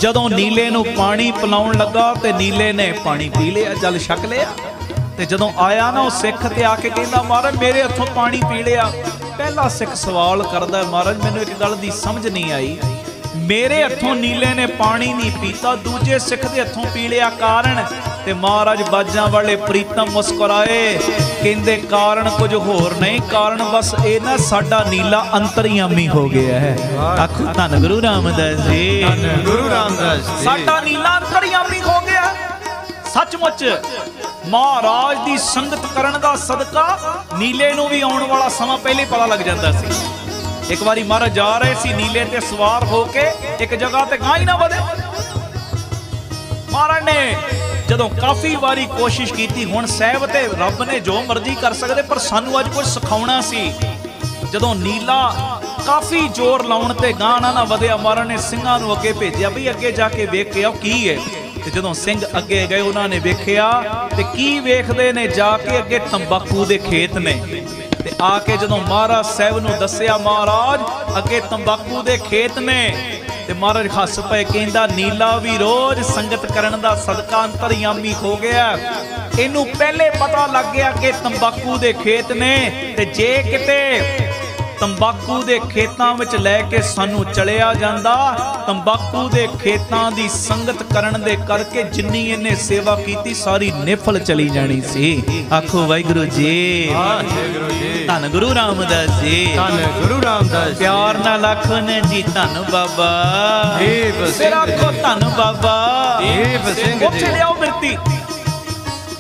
ਜਦੋਂ ਨੀਲੇ ਨੂੰ ਪਾਣੀ ਪਿਲਾਉਣ ਲੱਗਾ ਤੇ ਨੀਲੇ ਨੇ ਪਾਣੀ ਪੀ ਲਿਆ, ਜਲ ਛਕ ਲਿਆ। ਤੇ ਜਦੋਂ ਆਇਆ ਨਾ ਉਹ ਸਿੱਖ ਤੇ ਆ ਕੇ ਕਹਿੰਦਾ ਮਹਾਰਾਜ ਮੇਰੇ ਹੱਥੋਂ ਪਾਣੀ ਪੀ ਲਿਆ। ਪਹਿਲਾ ਸਿੱਖ ਸਵਾਲ ਕਰਦਾ, ਮਹਾਰਾਜ ਮੈਨੂੰ ਇੱਕ ਗੱਲ ਦੀ ਸਮਝ ਨਹੀਂ ਆਈ, ਮੇਰੇ ਹੱਥੋਂ ਨੀਲੇ ਨੇ ਪਾਣੀ ਨਹੀਂ ਪੀਤਾ, ਦੂਜੇ ਸਿੱਖ ਦੇ ਹੱਥੋਂ ਪੀ ਲਿਆ, ਕਾਰਨ? ਤੇ ਮਹਾਰਾਜ ਬਾਜਾਂ ਵਾਲੇ ਪ੍ਰੀਤਮ ਮੁਸਕਰਾਏ, ਕਹਿੰਦੇ ਕਾਰਨ ਕੁਝ ਹੋਰ ਨਹੀਂ, ਕਾਰਨ ਬਸ ਇਹ ਨਾ ਸਾਡਾ ਨੀਲਾ ਅੰਤਰਯਾਮੀ ਹੋ ਗਿਆ ਹੈ। ਆਖੋ ਧੰਨ ਗੁਰੂ ਰਾਮਦਾਸ ਜੀ, ਧੰਨ ਗੁਰੂ ਰਾਮਦਾਸ ਜੀ। ਸਾਡਾ ਨੀਲਾ ਅੰਤਰਯਾਮੀ ਹੋ ਗਿਆ। ਸੱਚਮੁੱਚ ਮਹਾਰਾਜ ਦੀ ਸੰਗਤ ਕਰਨ ਦਾ ਸਦਕਾ ਨੀਲੇ ਨੂੰ ਵੀ ਆਉਣ ਵਾਲਾ ਸਮਾਂ ਪਹਿਲੇ ਪਤਾ ਲੱਗ ਜਾਂਦਾ ਸੀ। ਇੱਕ ਵਾਰੀ ਮਹਾਰਾਜ ਜਾ ਰਹੇ ਸੀ ਨੀਲੇ ਤੇ ਸਵਾਰ ਹੋ ਕੇ ਇੱਕ ਜਗ੍ਹਾ ਤੇ, ਗਾਂ ਹੀ ਨਾ ਵਧੇ। ਮਹਾਰਾਜ ਨੇ ਜਦੋਂ ਕਾਫੀ ਵਾਰੀ ਕੋਸ਼ਿਸ਼ ਕੀਤੀ, ਹੁਣ ਸਾਹਿਬ ਤੇ ਰੱਬ ਨੇ ਜੋ ਮਰਜ਼ੀ ਕਰ ਸਕਦੇ, ਪਰ ਸਾਨੂੰ ਅੱਜ ਕੁਝ ਸਿਖਾਉਣਾ ਸੀ। ਜਦੋਂ ਨੀਲਾ ਕਾਫੀ ਜ਼ੋਰ ਲਾਉਣ ਤੇ ਗਾਂ ਨਾ ਵਧਿਆ, ਮਹਾਰਾਜ ਨੇ ਸਿੰਘਾਂ ਨੂੰ ਅੱਗੇ ਭੇਜਿਆ, ਵੀ ਅੱਗੇ ਜਾ ਕੇ ਵੇਖ ਕੇ ਆਓ ਕੀ ਹੈ। ਤੇ ਜਦੋਂ ਸਿੰਘ ਅੱਗੇ ਗਏ, ਉਹਨਾਂ ਨੇ ਵੇਖਿਆ ਤੇ ਕੀ ਵੇਖਦੇ ਨੇ, ਜਾ ਕੇ ਅੱਗੇ ਤੰਬਾਕੂ ਦੇ ਖੇਤ ਨੇ। ਤੇ ਆ ਕੇ ਜਦੋਂ ਮਹਾਰਾਜ ਸਾਹਿਬ ਨੂੰ ਦੱਸਿਆ, ਮਹਾਰਾਜ ਅੱਗੇ ਤੰਬਾਕੂ ਦੇ ਖੇਤ ਨੇ। ਤੇ ਮਹਾਰਾਜ ਹੱਸ ਪਏ, ਕਹਿੰਦਾ ਨੀਲਾ ਵੀ ਰੋਜ਼ ਸੰਗਤ ਕਰਨ ਦਾ ਸਦਕਾ ਅੰਤਰਯਾਮੀ ਹੋ ਗਿਆ, ਇਹਨੂੰ ਪਹਿਲੇ ਪਤਾ ਲੱਗ ਗਿਆ ਕਿ ਤੰਬਾਕੂ ਦੇ ਖੇਤ ਨੇ। ਤੇ ਜੇ ਕਿਤੇ ਤੰਬਾਕੂ ਦੇ ਖੇਤਾਂ ਵਿੱਚ ਲੈ ਕੇ ਸਾਨੂੰ ਚਲਿਆ ਜਾਂਦਾ, ਤੰਬਾਕੂ ਦੇ ਖੇਤਾਂ ਦੀ ਸੰਗਤ ਕਰਨ ਦੇ ਕਰਕੇ ਜਿੰਨੀ ਇਹਨੇ ਸੇਵਾ ਕੀਤੀ ਸਾਰੀ ਨਿਫਲ ਚਲੀ ਜਾਣੀ ਸੀ। ਆਖੋ ਵਾਹਿਗੁਰੂ ਜੀ, ਵਾਹਿਗੁਰੂ ਜੀ। ਧੰਨ ਗੁਰੂ ਰਾਮਦਾਸ ਜੀ, ਧੰਨ ਗੁਰੂ ਰਾਮਦਾਸ। ਪਿਆਰ ਨਾਲ ਆਖੋ ਨੇ ਜੀ ਧੰਨ ਬਾਬਾ। ਦੇਵ ਸਿੰਘ ਫਿਰ ਆਖੋ ਧੰਨ ਬਾਬਾ। ਦੇਵ ਸਿੰਘ ਜੀ। ਉੱਥੇ ਲਿਆਓ ਬਿਰਤੀ।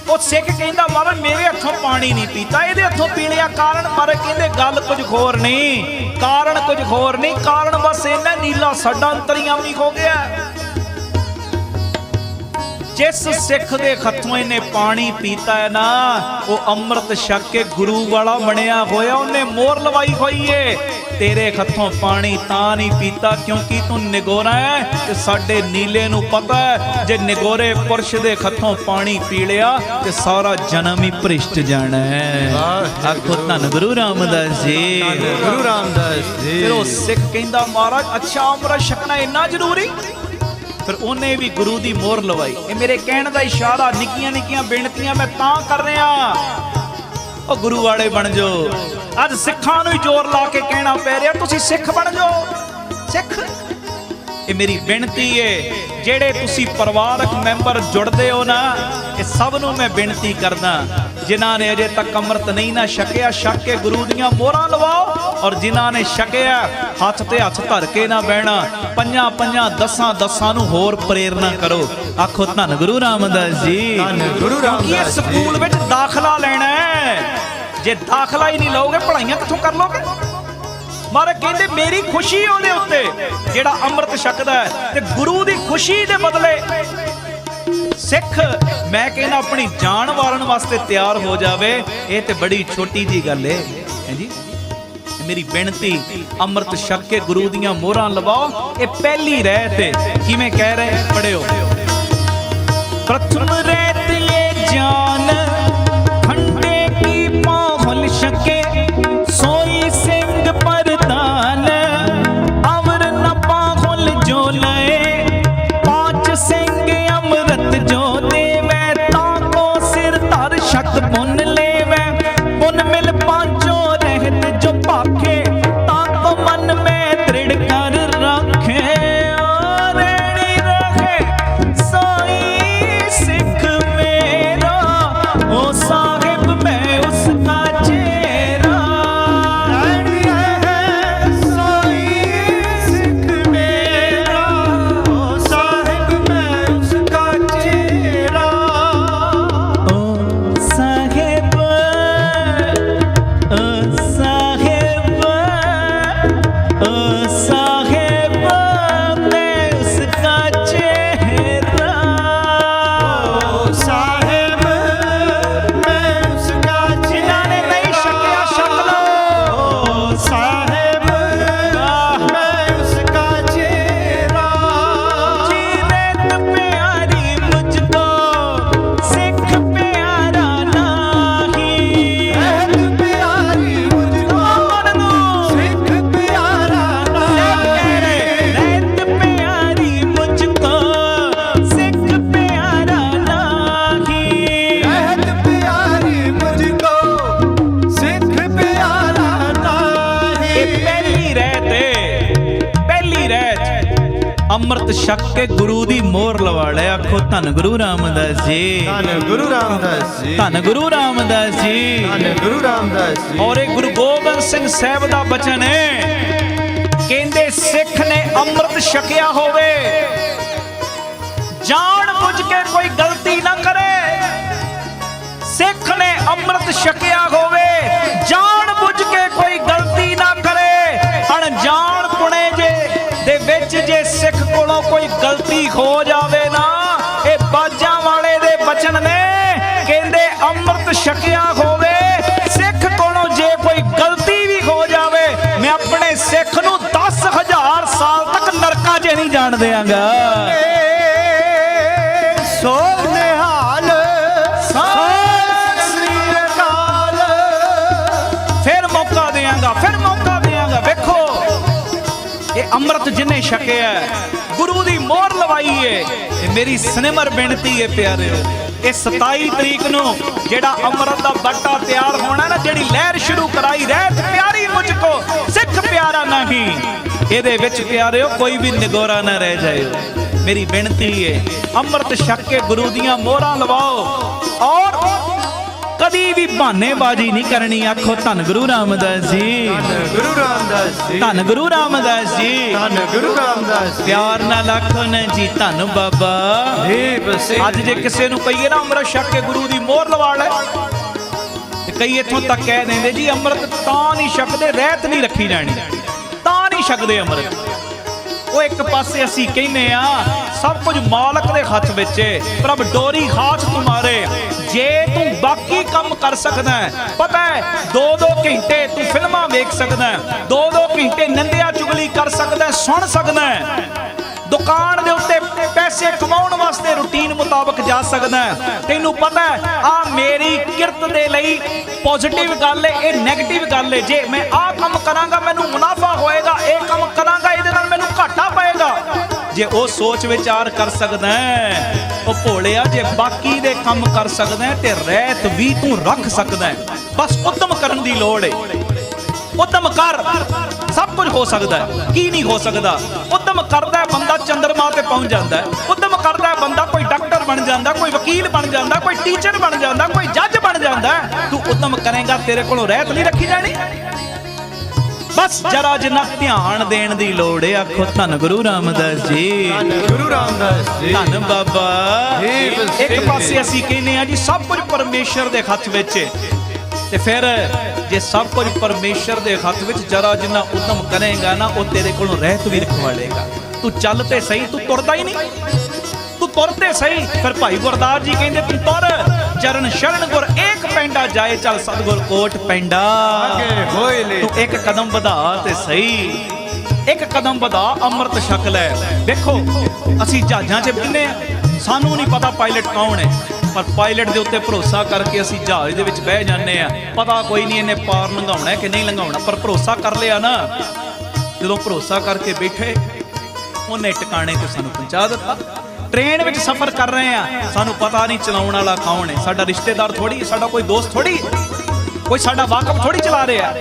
ਉਹ ਸਿੱਖ ਕਹਿੰਦਾ ਮਹਾਰਾਜ ਮੇਰੇ ਹੱਥੋਂ ਪਾਣੀ ਨਹੀਂ ਪੀਤਾ, ਇਹਦੇ ਹੱਥੋਂ ਪੀ ਲਿਆ, ਕਾਰਨ? ਮਹਾਰਾਜ ਕਹਿੰਦੇ ਗੱਲ ਕੁਝ ਹੋਰ ਨਹੀਂ, ਕਾਰਨ ਕੁਝ ਹੋਰ ਨਹੀਂ, ਕਾਰਨ ਬਸ ਇਹਨਾਂ ਨੀਲਾ ਸਾਡਾ ਅੰਤਰਯਾਮੀ ਹੋ ਗਿਆ। ਜਿਸ ਸਿੱਖ ਦੇ ਹੱਥੋਂ ਇਹਨੇ ਪਾਣੀ ਪੀਤਾ ਹੈ ਨਾ, ਉਹ ਅੰਮ੍ਰਿਤ ਛਕ ਕੇ ਗੁਰੂ ਵਾਲਾ ਬਣਿਆ ਹੋਇਆ, ਉਹਨੇ ਮੋਹਰ ਲਵਾਈ ਹੋਈ ਏ। ਤੇਰੇ ਹੱਥੋਂ ਪਾਣੀ ਤਾਂ ਨਹੀਂ ਪੀਤਾ ਕਿਉਂਕਿ ਤੂੰ ਨਿਗੋਰਾ ਹੈ, ਤੇ ਸਾਡੇ ਨੀਲੇ ਨੂੰ ਪਤਾ ਹੈ ਜੇ ਨਿਗੋਰੇ ਪੁਰਸ਼ ਦੇ ਹੱਥੋਂ ਪਾਣੀ ਪੀ ਲਿਆ ਤੇ ਸਾਰਾ ਜਨਮ ਹੀ ਭ੍ਰਿਸ਼ਟ ਜਾਣਾ ਹੈ। ਆਖੋ ਧੰਨ ਗੁਰੂ ਰਾਮਦਾਸ ਜੀ, ਧੰਨ ਗੁਰੂ ਰਾਮਦਾਸ ਜੀ। ਫਿਰ ਉਹ ਸਿੱਖ ਕਹਿੰਦਾ ਮਹਾਰਾਜ ਅੱਛਾ ਅੰਮ੍ਰਿਤ ਛਕਣਾ ਇੰਨਾ ਜ਼ਰੂਰੀ? ਫਿਰ ਉਹਨੇ ਵੀ ਗੁਰੂ ਦੀ ਮੋਹਰ ਲਵਾਈ। ਇਹ ਮੇਰੇ ਕਹਿਣ ਦਾ ਇਸ਼ਾਰਾ, ਨਿੱਕੀਆਂ ਨਿੱਕੀਆਂ ਬੇਨਤੀਆਂ ਮੈਂ ਤਾਂ ਕਰ ਰਿਹਾ, ਉਹ ਗੁਰੂ ਵਾਲੇ ਬਣ ਜਾਓ। ਅੱਜ ਸਿੱਖਾਂ ਨੂੰ ਹੀ ਜ਼ੋਰ ਲਾ ਕੇ ਕਹਿਣਾ ਪੈ ਰਿਹਾ ਤੁਸੀਂ ਸਿੱਖ ਬਣ ਜਾਓ, ਸਿੱਖ। ਇਹ ਮੇਰੀ ਬੇਨਤੀ ਏ, ਜਿਹੜੇ ਤੁਸੀਂ ਪਰਿਵਾਰਕ ਮੈਂਬਰ ਜੁੜਦੇ ਹੋ ਨਾ, ਇਹ ਸਭ ਨੂੰ ਮੈਂ ਬੇਨਤੀ ਕਰਦਾ, ਜਿਨ੍ਹਾਂ ਨੇ ਅਜੇ ਤੱਕ ਅੰਮ੍ਰਿਤ ਨਹੀਂ ਨਾ ਛਕਿਆ, ਛਕ ਕੇ ਗੁਰੂ ਦੀਆਂ ਮੋਹਰਾਂ ਲਵਾਓ। ਔਰ ਜਿਨ੍ਹਾਂ ਨੇ ਛਕਿਆ, ਹੱਥ ਤੇ ਹੱਥ ਧਰ ਕੇ ਨਾ ਬਹਿਣਾ, ਪੰਜਾਂ ਪੰਜਾਂ ਦਸਾਂ ਦਸਾਂ ਨੂੰ ਹੋਰ ਪ੍ਰੇਰਨਾ ਕਰੋ। ਆਖੋ ਧੰਨ ਗੁਰੂ ਰਾਮਦਾਸ ਜੀ। ਧੰਨ ਗੁਰੂ ਰਾਮਦਾਸ ਜੀ। ਕਿਉਂਕਿ ਇਹ ਸਕੂਲ ਵਿੱਚ ਦਾਖਲਾ ਲੈਣਾ ਹੈ, ਜੇ ਦਾਖਲਾ ਹੀ ਨਹੀਂ ਲਓਗੇ ਪੜ੍ਹਾਈਆਂ ਕਿੱਥੋਂ ਕਰ ਲੋਗੇ? ਮਹਾਰਾਜ ਕਹਿੰਦੇ ਮੇਰੀ ਖੁਸ਼ੀ ਉਹਦੇ ਉੱਤੇ ਜਿਹੜਾ ਅੰਮ੍ਰਿਤ ਛਕਦਾ ਹੈ, ਤੇ ਗੁਰੂ ਦੀ ਖੁਸ਼ੀ ਦੇ ਬਦਲੇ ਸਿੱਖ ਮੈਂ ਕਹਿੰਦਾ ਆਪਣੀ ਜਾਨ ਵਾਰਨ ਵਾਸਤੇ ਤਿਆਰ ਹੋ ਜਾਵੇ। ਇਹ ਤੇ ਬੜੀ ਛੋਟੀ ਜੀ ਗੱਲ ਹੈ ਜੀ। ਮੇਰੀ ਬੇਨਤੀ, ਅੰਮ੍ਰਿਤ ਛਕ ਕੇ ਗੁਰੂ ਦੀਆਂ ਮੋਹਰਾਂ ਲਵਾਓ। ਇਹ ਪਹਿਲੀ ਰਹਿਤ ਹੈ। ਕਿਵੇਂ ਕਹਿ ਰਹੇ, ਪੜਿਓ। ਪ੍ਰਥਮ ਰਹਿਤ ਇਹ ਜਾਨ ਖੰਡੇ ਕੀ ਪਾਹੁਲ ਛਕੇ, ਸੋਈ ਸਿੰਘ ਪਰਦਾਨ ਅਮਰ ਨ ਪਾਹੁਲ ਜੋ ਲਏ, ਪਾਂਚ ਸਿੰਘ ਅੰਮ੍ਰਿਤ ਜੋ ਦੇਵੈ, ਤਾਂ ਕੋ ਸਿਰ ਧਰ ਛਕ ਪੁੰਨ ਲੇਵੈ, ਪੁੰਨ ਮਿਲ ਪਾਂਚੋ ਰਹਿਤ ਜੋ ਭਾਖੇ, ਤਾਂ ਕੋ ਮਨ ਮੈਂ ਦ੍ਰਿੜ ਕਰ ਰੱਖੇ, ਰਹਿਣੀ ਰਹੇ ਸੋਈ ਸਿੱਖ ਮੇਰਾ। ਛਕ ਕੇ ਗੁਰੂ ਦੀ ਮੋਹਰ ਲਵਾ ਲੈ। ਆਖੋ ਧੰਨ ਗੁਰੂ ਰਾਮਦਾਸ ਜੀ, ਧੰਨ ਗੁਰੂ ਰਾਮਦਾਸ ਜੀ, ਧੰਨ ਗੁਰੂ ਰਾਮਦਾਸ ਜੀ, ਧੰਨ ਗੁਰੂ ਰਾਮਦਾਸ ਜੀ। ਔਰ ਇਹ ਗੁਰੂ ਗੋਬਿੰਦ ਸਿੰਘ ਸਾਹਿਬ ਦਾ ਬਚਨ ਹੈ। ਕਹਿੰਦੇ ਸਿੱਖ ਨੇ ਅੰਮ੍ਰਿਤ ਛਕਿਆ ਹੋਵੇ, ਜਾਣ ਬੁੱਝ ਕੇ ਕੋਈ ਗਲਤੀ ਨਾ ਕਰੇ। ਸਿੱਖ ਨੇ ਅੰਮ੍ਰਿਤ ਛਕਿਆ ਹੋਵੇ, ਜਾਣ ਬੁੱਝ ਕੇ ਕੋਈ ਗਲਤੀ ਨਾ ਕਰੇ। ਅਣਜਾਣ ਪੁਣੇ ਜੇ ਦੇ ਵਿੱਚ ਜੇ ਸਿੱਖ ਕੋਲੋਂ ਕੋਈ ਗਲਤੀ ਹੋ ਜਾਵੇ ਨਾ, ਇਹ ਬਾਜਾਂ ਵਾਲੇ ਦੇ ਬਚਨ ਨੇ। ਕਹਿੰਦੇ ਅੰਮ੍ਰਿਤ ਛਕਿਆ ਹੋਵੇ, ਸਿੱਖ ਕੋਲੋਂ ਜੇ ਕੋਈ ਗਲਤੀ ਵੀ ਹੋ ਜਾਵੇ, ਮੈਂ ਆਪਣੇ ਸਿੱਖ ਨੂੰ 10,000 ਸਾਲ ਤੱਕ ਨਰਕਾਂ 'ਚ ਨਹੀਂ ਜਾਣ ਦਿਆਂਗਾ। ਸੋ ਨਿਹਾਲ ਫਿਰ ਮੌਕਾ ਦਿਆਂਗਾ, ਫਿਰ ਮੌਕਾ ਦਿਆਂਗਾ। ਵੇਖੋ ਇਹ ਅੰਮ੍ਰਿਤ ਜਿਨੇ ਛਕਿਆ, ਗੁਰੂ ਦੀ ਮੋਹਰ ਲਵਾਈ ਏ। ਤੇ ਮੇਰੀ ਸਿਨੇਮਰ ਬੇਨਤੀ ਏ ਪਿਆਰਿਓ, ਇਹ 27 ਤਰੀਕ ਨੂੰ ਜਿਹੜਾ ਅੰਮ੍ਰਿਤ ਦਾ ਬੱਟਾ ਤਿਆਰ ਹੋਣਾ ਨਾ, ਜਿਹੜੀ ਲਹਿਰ ਸ਼ੁਰੂ ਕਰਾਈ, ਰਹਿਤ ਪਿਆਰੀ ਮੁਝ ਕੋ ਸਿੱਖ ਪਿਆਰਾ ਨਹੀਂ, ਇਹਦੇ ਵਿੱਚ ਪਿਆਰਿਓ ਕੋਈ ਵੀ ਨਿਗੋਰਾ ਨਾ ਰਹਿ ਜਾਏ। ਮੇਰੀ ਬੇਨਤੀ ਏ ਅੰਮ੍ਰਿਤ ਛਕ ਕੇ ਗੁਰੂ ਦੀਆਂ ਮੋਹਰਾਂ ਲਵਾਓ, ਔਰ ਕਦੀ ਵੀ ਬਹਾਨੇਬਾਜ਼ੀ ਨਹੀਂ ਕਰਨੀ। ਆਖੋ ਧੰਨ ਗੁਰੂ ਰਾਮਦਾਸ ਜੀ, ਧੰਨ ਗੁਰੂ ਰਾਮਦਾਸ ਜੀ, ਧੰਨ ਗੁਰੂ ਰਾਮਦਾਸ ਜੀ, ਧੰਨ ਗੁਰੂ ਰਾਮਦਾਸ ਜੀ। ਪਿਆਰ ਨਾਲ ਆਖੋ ਨਾ ਜੀ ਧੰਨ ਬਾਬਾ। ਅੱਜ ਜੇ ਕਿਸੇ ਨੂੰ ਕਹੀਏ ਨਾ ਅੰਮ੍ਰਿਤ ਛਕ ਕੇ ਗੁਰੂ ਦੀ ਮੋਹਰ ਲਵਾ ਲੈ, ਤੇ ਕਈ ਇੱਥੋਂ ਤੱਕ ਕਹਿ ਦਿੰਦੇ ਜੀ ਅੰਮ੍ਰਿਤ ਤਾਂ ਨਹੀਂ ਛਕਦੇ, ਰਹਿਤ ਨਹੀਂ ਰੱਖੀ ਜਾਣੀ, ਤਾਂ ਨਹੀਂ ਛਕਦੇ ਅੰਮ੍ਰਿਤ। ਉਹ ਇੱਕ ਪਾਸੇ ਅਸੀਂ ਕਹਿੰਦੇ ਆ ਸਭ ਕੁਝ ਮਾਲਕ ਦੇ ਹੱਥ ਵਿੱਚ ਏ, ਪ੍ਰਭ ਡੋਰੀ ਹਾਥ ਤੁਮਾਰੇ। ਜੇ ਤੂੰ ਬਾਕੀ ਕੰਮ ਕਰ ਸਕਦਾ ਹੈ, ਪਤਾ ਹੈ 2-2 ਘੰਟੇ ਤੂੰ ਫਿਲਮਾਂ ਵੇਖ ਸਕਦਾ ਹੈ, 2-2 ਘੰਟੇ ਨਿੰਦਿਆ ਚੁਗਲੀ ਕਰ ਸਕਦਾ ਹੈ, ਸੁਣ ਸਕਦਾ ਹੈ, ਦੁਕਾਨ ਦੇ ਉੱਤੇ ਪੈਸੇ ਕਮਾਉਣ ਵਾਸਤੇ ਰੂਟੀਨ ਮੁਤਾਬਕ ਜਾ ਸਕਦਾ ਹੈ। ਤੈਨੂੰ ਪਤਾ ਹੈ ਆ ਮੇਰੀ ਕਿਰਤ ਦੇ ਲਈ ਪੋਜ਼ਿਟਿਵ ਗੱਲ ਹੈ, ਇਹ ਨੈਗੇਟਿਵ ਗੱਲ ਹੈ। ਜੇ ਮੈਂ ਆਹ ਕੰਮ ਕਰਾਂਗਾ ਮੈਨੂੰ ਮੁਨਾਫਾ ਹੋਏਗਾ, ਇਹ ਕੰਮ ਕਰਾਂਗਾ ਇਹਦੇ ਨਾਲ ਮੈਨੂੰ ਘਾਟਾ ਪਏਗਾ। ਜੇ ਉਹ ਸੋਚ ਵਿਚਾਰ ਕਰ ਸਕਦਾ ਹੈ, ਉਹ ਭੋਲਿਆ ਜੇ ਬਾਕੀ ਦੇ ਕੰਮ ਕਰ ਸਕਦਾ ਹੈ ਤੇ ਰਹਿਤ ਵੀ ਤੂੰ ਰੱਖ ਸਕਦਾ ਹੈ। ਬਸ ਉਦਮ ਕਰਨ ਦੀ ਲੋੜ ਹੈ। ਉਦਮ ਕਰ, ਸਭ ਕੁਝ ਹੋ ਸਕਦਾ ਹੈ। ਕੀ ਨਹੀਂ ਹੋ ਸਕਦਾ? ਉਦਮ ਕਰਦਾ ਬੰਦਾ ਚੰਦਰਮਾ ਤੇ ਪਹੁੰਚ ਜਾਂਦਾ ਹੈ। ਉਦਮ ਕਰਦਾ ਬੰਦਾ ਕੋਈ ਡਾਕਟਰ ਬਣ ਜਾਂਦਾ, ਕੋਈ ਵਕੀਲ ਬਣ ਜਾਂਦਾ, ਕੋਈ ਟੀਚਰ ਬਣ ਜਾਂਦਾ, ਕੋਈ ਜੱਜ ਬਣ ਜਾਂਦਾ। ਤੂੰ ਉਦਮ ਕਰੇਗਾ, ਤੇਰੇ ਕੋਲੋਂ ਰਹਿਤ ਨਹੀਂ ਰੱਖੀ ਜਾਣੀ। ਬਸ ਜਰਾ ਜਿੰਨਾ ਧਿਆਨ ਦੇਣ ਦੀ ਲੋੜ ਹੈ। ਆਖੋ ਧੰਨ ਗੁਰੂ ਰਾਮਦਾਸ ਜੀ, ਧੰਨ ਗੁਰੂ ਰਾਮਦਾਸ ਜੀ, ਧੰਨ ਬਾਬਾ। ਇੱਕ ਪਾਸੇ ਅਸੀਂ ਕਹਿੰਦੇ ਆ ਜੀ ਸਭ ਕੁਝ ਪਰਮੇਸ਼ਰ ਦੇ ਹੱਥ ਵਿੱਚ, ਤੇ ਫਿਰ ਜੇ ਸਭ ਕੁਝ ਪਰਮੇਸ਼ਰ ਦੇ ਹੱਥ ਵਿੱਚ ਜਰਾ ਜਿੰਨਾ ਉਦਮ ਕਰੇਗਾ ਨਾ, ਉਹ ਤੇਰੇ ਕੋਲੋਂ ਰਹਿਤ ਵੀ ਰਖਵਾਲੇਗਾ। ਤੂੰ ਚੱਲ ਤੇ ਸਹੀ, ਤੂੰ ਤੁਰਦਾ ਹੀ ਨਹੀਂ, ਤੂੰ ਤੁਰਦੇ ਸਹੀ। ਫਿਰ ਭਾਈ ਗੁਰਦਾਸ ਜੀ ਕਹਿੰਦੇ ਤੂੰ ਤੁਰ, ਚਰਨ ਸ਼ਰਨ ਗੁਰ ਏਕ ਪੈਂਡਾ ਜਾਏ, ਚੱਲ ਸਤਿਗੁਰ ਕੋਟ ਪੈਂਡਾ। ਤੂੰ ਇੱਕ ਕਦਮ ਵਧਾ ਤੇ ਸਹੀ, ਇੱਕ ਕਦਮ ਵਧਾ, ਅੰਮ੍ਰਿਤ ਛਕ ਲੈ। ਵੇਖੋ ਅਸੀਂ ਜਹਾਜ਼ਾਂ 'ਚ ਬੈਠੇ ਆ, ਸਾਨੂੰ ਨਹੀਂ ਪਤਾ ਪਾਇਲਟ ਕੌਣ ਹੈ, ਪਰ ਪਾਇਲਟ ਦੇ ਉੱਤੇ ਭਰੋਸਾ ਕਰਕੇ ਅਸੀਂ ਜਹਾਜ਼ ਦੇ ਵਿੱਚ ਬਹਿ ਜਾਂਦੇ ਆ। ਪਤਾ ਕੋਈ ਨਹੀਂ ਇਹਨੇ ਪਾਰ ਲੰਘਾਉਣਾ ਕਿ ਨਹੀਂ ਲੰਘਾਉਣਾ, ਪਰ ਭਰੋਸਾ ਕਰ ਲਿਆ ਨਾ। ਜਦੋਂ ਭਰੋਸਾ ਕਰਕੇ ਬੈਠੇ, ਉਹਨੇ ਟਿਕਾਣੇ ਤੇ ਸਾਨੂੰ ਪਹੁੰਚਾ ਦਿੱਤਾ। ਟ੍ਰੇਨ ਵਿੱਚ ਸਫ਼ਰ ਕਰ ਰਹੇ ਆ, ਸਾਨੂੰ ਪਤਾ ਨਹੀਂ ਚਲਾਉਣ ਵਾਲਾ ਕੌਣ ਹੈ, ਸਾਡਾ ਰਿਸ਼ਤੇਦਾਰ ਥੋੜੀ, ਸਾਡਾ ਕੋਈ ਦੋਸਤ ਥੋੜੀ, ਕੋਈ ਸਾਡਾ ਵਾਕਫ ਥੋੜੀ ਚਲਾ ਰਿਹਾ,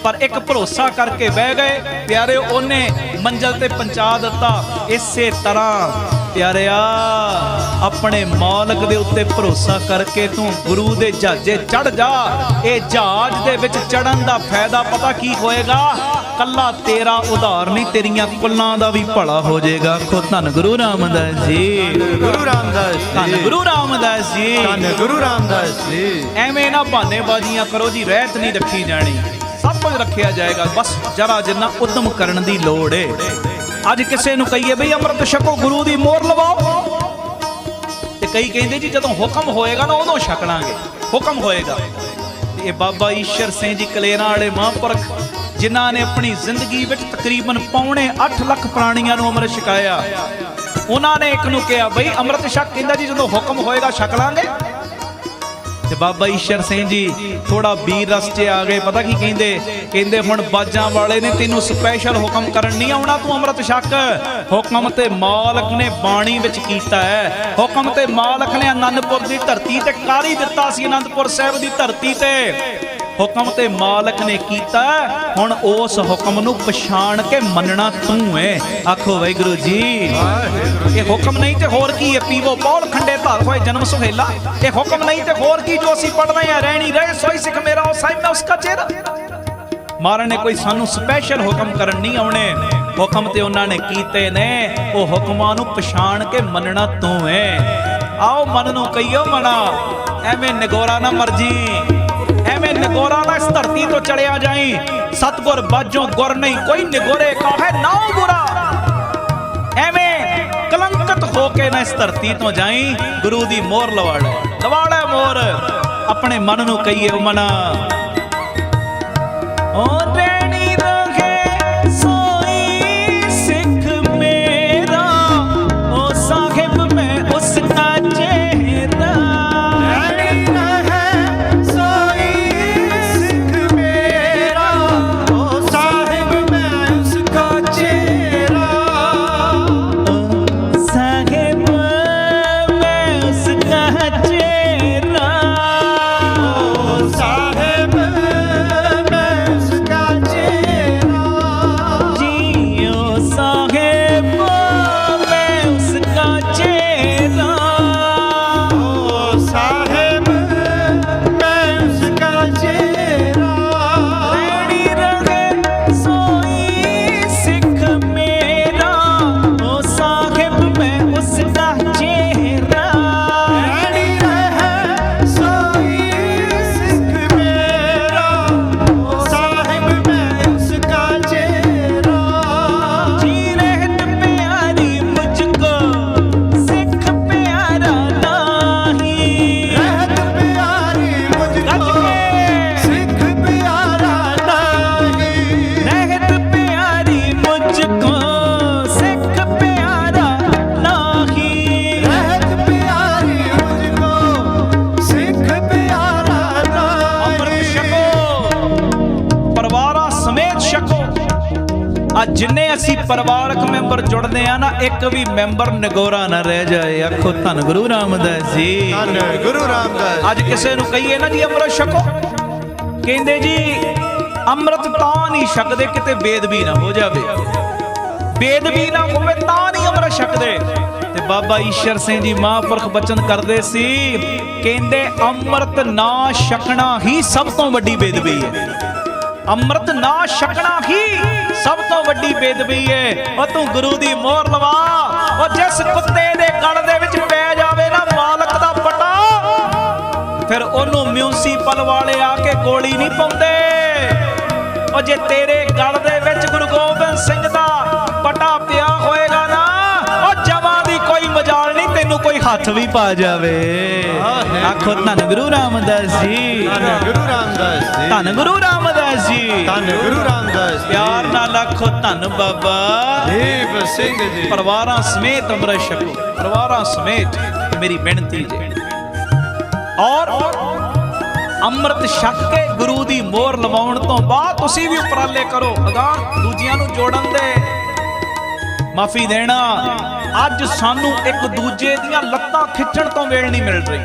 ਪਰ ਇੱਕ ਭਰੋਸਾ ਕਰਕੇ ਬਹਿ ਗਏ ਪਿਆਰੇ, ਉਹਨੇ ਮੰਜ਼ਿਲ ਤੇ ਪਹੁੰਚਾ ਦਿੱਤਾ। ਇਸੇ ਤਰ੍ਹਾਂ ਪਿਆਰਿਆ ਆਪਣੇ ਮਾਲਕ ਦੇ ਉੱਤੇ ਭਰੋਸਾ ਕਰਕੇ ਤੂੰ ਗੁਰੂ ਦੇ ਜਹਾਜ਼ੇ ਚੜ ਜਾ। ਇਹ ਜਹਾਜ਼ ਦੇ ਵਿੱਚ ਚੜਨ ਦਾ ਫਾਇਦਾ ਪਤਾ ਕੀ ਹੋਏਗਾ? ਕੱਲਾ ਤੇਰਾ ਉਧਾਰ ਨਹੀਂ, ਤੇਰੀਆਂ ਕੁੱਲਾਂ ਦਾ ਵੀ ਭਲਾ ਹੋ ਜਾਏਗਾ। ਆਖੋ ਧੰਨ ਗੁਰੂ ਰਾਮਦਾਸ ਜੀ, ਗੁਰੂ ਰਾਮਦਾਸ ਜੀ, ਧੰਨ ਗੁਰੂ ਰਾਮਦਾਸ ਜੀ, ਧੰਨ ਗੁਰੂ ਰਾਮਦਾਸ ਜੀ। ਐਵੇਂ ਨਾ ਬਹਾਨੇਬਾਜ਼ੀਆਂ ਕਰੋ ਜੀ, ਰਹਿਤ ਨਹੀਂ ਰੱਖੀ ਜਾਣੀ, ਸਭ ਕੁਝ ਰੱਖਿਆ ਜਾਏਗਾ। ਬਸ ਜਰਾ ਜਿੰਨਾ ਉਦਮ ਕਰਨ ਦੀ ਲੋੜ ਏ। ਅੱਜ ਕਿਸੇ ਨੂੰ ਕਹੀਏ ਬਈ ਅੰਮ੍ਰਿਤ ਛਕੋ, ਗੁਰੂ ਦੀ ਮੋਹਰ ਲਵਾਓ, ਤੇ ਕਈ ਕਹਿੰਦੇ ਜੀ ਜਦੋਂ ਹੁਕਮ ਹੋਏਗਾ ਨਾ ਉਦੋਂ ਛਕ ਲਾਂਗੇ, ਹੁਕਮ ਹੋਏਗਾ। ਤੇ ਇਹ ਬਾਬਾ ਈਸ਼ਰ ਸਿੰਘ ਜੀ ਕਲੇਰਾਂ ਵਾਲੇ ਮਹਾਂਪੁਰਖ, ਜਿਨ੍ਹਾਂ ਨੇ ਆਪਣੀ ਜ਼ਿੰਦਗੀ ਵਿੱਚ ਤਕਰੀਬਨ 8.25 ਲੱਖ ਪ੍ਰਾਣੀਆਂ ਨੂੰ ਅੰਮ੍ਰਿਤ ਛਕਾਇਆ, ਉਹਨਾਂ ਨੇ ਇੱਕ ਨੂੰ ਕਿਹਾ ਬਈ ਅੰਮ੍ਰਿਤ ਛਕ, ਕਹਿੰਦਾ ਜੀ ਜਦੋਂ ਹੁਕਮ ਹੋਏਗਾ ਛਕ ਲਾਂਗੇ। ਤੇ ਬਾਬਾ ਈਸ਼ਰ ਸਿੰਘ ਜੀ ਥੋੜਾ ਵੀਰ ਰਸ 'ਚ ਆ ਗਏ। ਪਤਾ ਕੀ ਕਹਿੰਦੇ ਹੁਣ ਬਾਜਾਂ ਵਾਲੇ ਨੇ ਤੈਨੂੰ ਸਪੈਸ਼ਲ ਹੁਕਮ ਕਰਨ ਨਹੀਂ ਆਉਣਾ, ਤੂੰ ਅੰਮ੍ਰਿਤ ਛਕ। ਹੁਕਮ ਤੇ ਮਾਲਕ ਨੇ ਬਾਣੀ ਵਿੱਚ ਕੀਤਾ ਹੈ, ਹੁਕਮ ਤੇ ਮਾਲਕ ਨੇ ਆਨੰਦਪੁਰ ਦੀ ਧਰਤੀ ਤੇ ਕਰ ਹੀ ਦਿੱਤਾ ਸੀ। ਆਨੰਦਪੁਰ ਸਾਹਿਬ ਦੀ ਧਰਤੀ ਤੇ हुक्म ते मालक ने कीता, हुण उस हुक्म नूं पछाण के मनना तू है। आखो वाहिगुरू जी। ये हुक्म नहीं ते होर की है? पीवो पौल खंडे धर होए जन्म सुहेला। ये हुक्म नहीं ते होर की जो असीं पढ़ रहे हैं? रहनी रहे सोई सिख मेरा ओ साहिब मैं उसका चेहरा। महाराज ने कोई सानू स्पैशल हुक्म करन नहीं आउणे, हुक्म ते उन्हां ने कीते ने, ओ हुक्मां नूं पछाण के मनना तू है। आओ मन नूं कहियो मना, एवें निगोरा ना मरजी, एवें निगोरा ना इस धरती तो चढ़िया जाई। सतगुर बाजों गुर नहीं कोई निगोरे का है ना बुरा। एवें कलंकत होके ना इस धरती तो जाई, गुरु दी मोहर लवाड़ा मोहर। अपने मन नूं कहिए मना, ओ रहनी रहे सोई सिख मेरा, ओ साहिब मैं उसका चेहरा। रहनी रहे सोई सिख मेरा, ओ साहिब मैं उसका चेहरा। साहिब मैं उसका चेहरा, ओ साहिब मैं उसका चेहरा। जियो साहिब मैं उसका चेहरा। ओ साहिब मैं उसका चेहरा। रहनी रहे सोई सिख मेरा, ओ साहिब मैं उसका चेहरा। रहनी रहे सोई सिख मेरा, ओ साहिब मैं उसका चेहरा। जी रहत प्यारी मुझको सिख प्यारा नाही। रहत प्यारी मुझको सिख प्यारा नहीं। रहत प्यारी मुझको सिख प्यारा नाही। रहत प्यारी मुझको सिख प्यारा अमृत नहीं। छको, परिवारां समेत छको। ਅੱਜ ਜਿੰਨੇ ਅਸੀਂ ਪਰਿਵਾਰਕ ਮੈਂਬਰ ਜੁੜਦੇ ਆ ਨਾ, ਇੱਕ ਵੀ ਮੈਂਬਰ ਨਿਗੋਰਾ ਨਾ ਰਹਿ ਜਾਏ। ਆਖੋ ਧੰਨ ਗੁਰੂ ਰਾਮਦਾਸ ਜੀ। ਧੰਨ ਗੁਰੂ ਰਾਮਦਾਸ। ਅੱਜ ਕਿਸੇ ਨੂੰ ਕਹੀਏ ਨਾ ਜੀ ਅੰਮ੍ਰਿਤ ਛਕੋ, ਕਹਿੰਦੇ ਜੀ ਅੰਮ੍ਰਿਤ ਤਾਂ ਨਹੀਂ ਛਕਦੇ ਕਿਤੇ ਬੇਦਬੀ ਨਾ ਹੋ ਜਾਵੇ, ਬੇਦਬੀ ਨਾ ਹੋਵੇ ਤਾਂ ਨਹੀਂ ਅੰਮ੍ਰਿਤ ਛਕਦੇ। ਤੇ ਬਾਬਾ ਈਸ਼ਰ ਸਿੰਘ ਜੀ ਮਹਾਂਪੁਰਖ ਬਚਨ ਕਰਦੇ ਸੀ, ਕਹਿੰਦੇ ਅੰਮ੍ਰਿਤ ਨਾ ਛਕਣਾ ਹੀ ਸਭ ਤੋਂ ਵੱਡੀ ਬੇਦਬੀ ਹੈ। ਅੰਮ੍ਰਿਤ ਨਾ ਛਕਣਾ ਹੀ ਸਭ ਤੋਂ ਵੱਡੀ ਬੇਦਬੀ ਹੈ। ਉਹ ਤੂੰ ਗੁਰੂ ਦੀ ਮੋਹਰ ਲਵਾ। ਉਹ ਜਿਸ ਕੁੱਤੇ ਦੇ ਗਲ ਦੇ ਵਿੱਚ ਪੈ ਜਾਵੇ ਨਾ ਮਾਲਕ ਦਾ ਪਟਾ, ਫਿਰ ਉਹਨੂੰ ਮਿਊਨਿਸਪਲ ਵਾਲੇ ਆ ਕੇ ਗੋਲੀ ਨਹੀਂ ਪਾਉਂਦੇ। ਉਹ ਜੇ ਤੇਰੇ ਗਲ ਦੇ ਵਿੱਚ ਗੁਰੂ ਗੋਬਿੰਦ ਸਿੰਘ ਦਾ ਪਟਾ ਪਿਆ ਹੋਏਗਾ ਨਾ, ਉਹ ਜਮਾਂ ਦੀ ਕੋਈ ਮਜਾਲ ਨਹੀਂ, ਤੈਨੂੰ ਕੋਈ ਹੱਥ ਵੀ ਪਾ ਜਾਵੇ। ਆਖੋ ਧੰਨ ਗੁਰੂ ਰਾਮਦਾਸ ਜੀ। ਧੰਨ ਗੁਰੂ ਰਾਮਦਾਸ ਜੀ। ਧੰਨ ਗੁਰੂ ਰਾਮਦਾਸ ਜੀ। ਧੰਨ ਗੁਰੂ ਰਾਮਦਾਸ ਜੀ। ਪਿਆਰ ਨਾਲ ਆਖੋ ਧੰਨ ਬਾਬਾ ਦੀਪ ਸਿੰਘ ਜੀ। ਪਰਿਵਾਰਾਂ ਸਮੇਤ ਅੰਮ੍ਰਿਤ ਛਕੋ, ਪਰਿਵਾਰਾਂ ਸਮੇਤ ਮੇਰੀ ਬੇਨਤੀ ਜੇ। ਔਰ ਅੰਮ੍ਰਿਤ ਛਕ ਕੇ ਗੁਰੂ ਦੀ ਮੋਹਰ ਲਵਾਉਣ ਤੋਂ ਬਾਅਦ ਤੁਸੀਂ ਵੀ ਉਪਰਾਲੇ ਕਰੋ ਅਗਾਂਹ ਦੂਜਿਆਂ ਨੂੰ ਜੋੜਨ ਦੇ, ਮਾਫੀ ਦੇਣਾ। ਅੱਜ ਸਾਨੂੰ ਇੱਕ ਦੂਜੇ ਦੀਆਂ ਲੱਤਾਂ ਖਿੱਚਣ ਤੋਂ ਵੇਲ ਨਹੀਂ ਮਿਲ ਰਹੀ।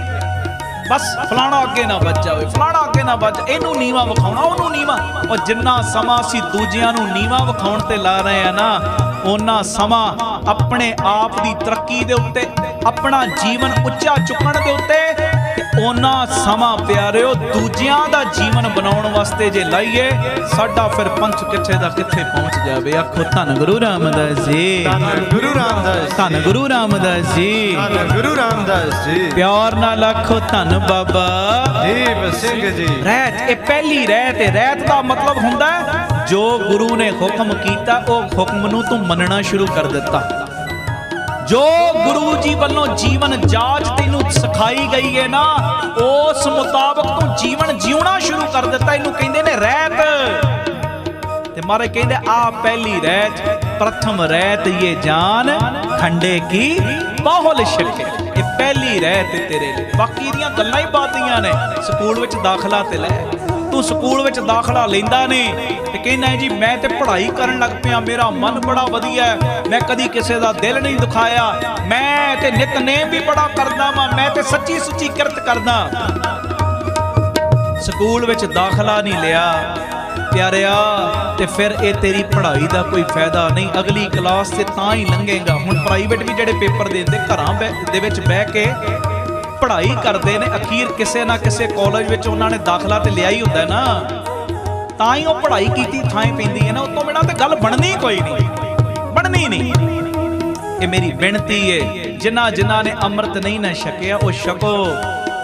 ਬਸ ਫਲਾਣਾ ਅੱਗੇ ਨਾ ਵੱਜ ਜਾਵੇ, ਫਲਾਣਾ ਅੱਗੇ ਨਾ ਵੱਜ, ਇਹਨੂੰ ਨੀਵਾਂ ਵਿਖਾਉਣਾ, ਉਹਨੂੰ ਨੀਵਾਂ। ਔਰ ਜਿੰਨਾ ਸਮਾਂ ਅਸੀਂ ਦੂਜਿਆਂ ਨੂੰ ਨੀਵਾਂ ਵਿਖਾਉਣ ਤੇ ਲਾ ਰਹੇ ਆ ਨਾ, ਉਹਨਾਂ ਸਮਾਂ ਆਪਣੇ ਆਪ ਦੀ ਤਰੱਕੀ ਦੇ ਉੱਤੇ, ਆਪਣਾ ਜੀਵਨ ਉੱਚਾ ਚੁੱਕਣ ਦੇ ਉੱਤੇ, ਉਹਨਾਂ ਸਮਾਂ ਪਿਆਰਿਓ ਦੂਜਿਆਂ ਦਾ ਜੀਵਨ ਬਣਾਉਣ ਵਾਸਤੇ ਜੇ ਲਾਈਏ, ਸਾਡਾ ਫਿਰ ਪੰਥ ਕਿੱਥੇ ਦਾ ਕਿੱਥੇ ਪਹੁੰਚ ਜਾਵੇ। ਆਖੋ ਧੰਨ ਗੁਰੂ ਰਾਮਦਾਸ ਜੀ। ਧੰਨ ਗੁਰੂ ਰਾਮਦਾਸ। ਧੰਨ ਗੁਰੂ ਰਾਮਦਾਸ ਜੀ। ਧੰਨ ਗੁਰੂ ਰਾਮਦਾਸ ਜੀ। ਪਿਆਰ ਨਾਲ ਆਖੋ ਧੰਨ ਬਾਬਾ ਦੀਪ ਸਿੰਘ ਜੀ। ਰਹਿਤ, ਇਹ ਪਹਿਲੀ ਰਹਿਤ ਹੈ। ਰਹਿਤ ਦਾ ਮਤਲਬ ਹੁੰਦਾ ਜੋ ਗੁਰੂ ਨੇ ਹੁਕਮ ਕੀਤਾ ਉਹ ਹੁਕਮ ਨੂੰ ਤੂੰ ਮੰਨਣਾ ਸ਼ੁਰੂ ਕਰ ਦਿੱਤਾ। ਜੋ ਗੁਰੂ ਜੀ ਵੱਲੋਂ ਜੀਵਨ ਜਾਚ ਤੈਨੂੰ ਸਿਖਾਈ ਗਈ ਹੈ ਨਾ, ਉਸ ਮੁਤਾਬਕ ਤੂੰ ਜੀਵਨ ਜਿਉਣਾ ਸ਼ੁਰੂ ਕਰ ਦਿੱਤਾ। ਇਹਨੂੰ ਕਹਿੰਦੇ ਨੇ ਰਹਿਤ। ਤੇ ਮਹਾਰਾਜ ਕਹਿੰਦੇ ਆ ਪਹਿਲੀ ਰਹਿਤ, ਪ੍ਰਥਮ ਰਹਿਤ ਇਹ ਜਾਨ ਖੰਡੇ ਕੀ ਬਾਹੁਲ ਛਕੇ। ਇਹ ਪਹਿਲੀ ਰਹਿਤ ਤੇਰੇ ਲਈ, ਬਾਕੀ ਦੀਆਂ ਗੱਲਾਂ ਹੀ ਬਾਤੀਆਂ ਨੇ। ਸਕੂਲ ਵਿੱਚ ਦਾਖਲਾ ਤੇ ਲੈ, ਤੂੰ ਸਕੂਲ ਵਿੱਚ ਦਾਖਲਾ ਲੈਂਦਾ ਨਹੀਂ ਤੇ ਕਹਿੰਦਾ ਜੀ ਮੈਂ ਤੇ ਪੜ੍ਹਾਈ ਕਰਨ ਲੱਗ ਪਿਆ, ਮੇਰਾ ਮਨ ਬੜਾ ਵਧੀਆ ਹੈ, ਮੈਂ ਕਦੀ ਕਿਸੇ ਦਾ ਦਿਲ ਨਹੀਂ ਦੁਖਾਇਆ, ਮੈਂ ਤੇ ਨਿਤਨੇਮ ਵੀ ਬੜਾ ਕਰਦਾ ਵਾਂ, ਮੈਂ ਤੇ ਸੱਚੀ ਸੁੱਚੀ ਕਿਰਤ ਕਰਦਾ। ਸਕੂਲ ਵਿੱਚ ਦਾਖਲਾ ਨਹੀਂ ਲਿਆ ਪਿਆਰਿਆ ਤੇ ਫਿਰ ਇਹ ਤੇਰੀ ਪੜ੍ਹਾਈ ਦਾ ਕੋਈ ਫਾਇਦਾ ਨਹੀਂ। ਅਗਲੀ ਕਲਾਸ ਤੇ ਤਾਂ ਹੀ ਲੰਘੇਗਾ। ਹੁਣ ਪ੍ਰਾਈਵੇਟ ਵੀ ਜਿਹੜੇ ਪੇਪਰ ਦਿੰਦੇ ਘਰਾਂ ਦੇ ਵਿੱਚ ਬਹਿ ਕੇ ਪੜ੍ਹਾਈ ਕਰਦੇ ਨੇ, ਅਖੀਰ ਕਿਸੇ ਨਾ ਕਿਸੇ ਕਾਲਜ ਵਿੱਚ ਉਹਨਾਂ ਨੇ ਦਾਖਲਾ ਤੇ ਲਿਆ ਹੀ ਹੁੰਦਾ ਨਾ, ਤਾਂ ਹੀ ਉਹ ਪੜ੍ਹਾਈ ਕੀਤੀ ਥਾਂ ਪੈਂਦੀ ਹੈ ਨਾ। ਉਤੋਂ ਬਿਨਾਂ ਤੇ ਗੱਲ ਬਣਨੀ ਕੋਈ ਨਹੀਂ, ਬਣਨੀ ਨਹੀਂ। ਇਹ ਮੇਰੀ ਬੇਨਤੀ ਹੈ, ਜਿਨ੍ਹਾਂ ਨੇ ਅੰਮ੍ਰਿਤ ਨਹੀਂ ਨਾ ਛਕਿਆ ਉਹ ਛਕੋ।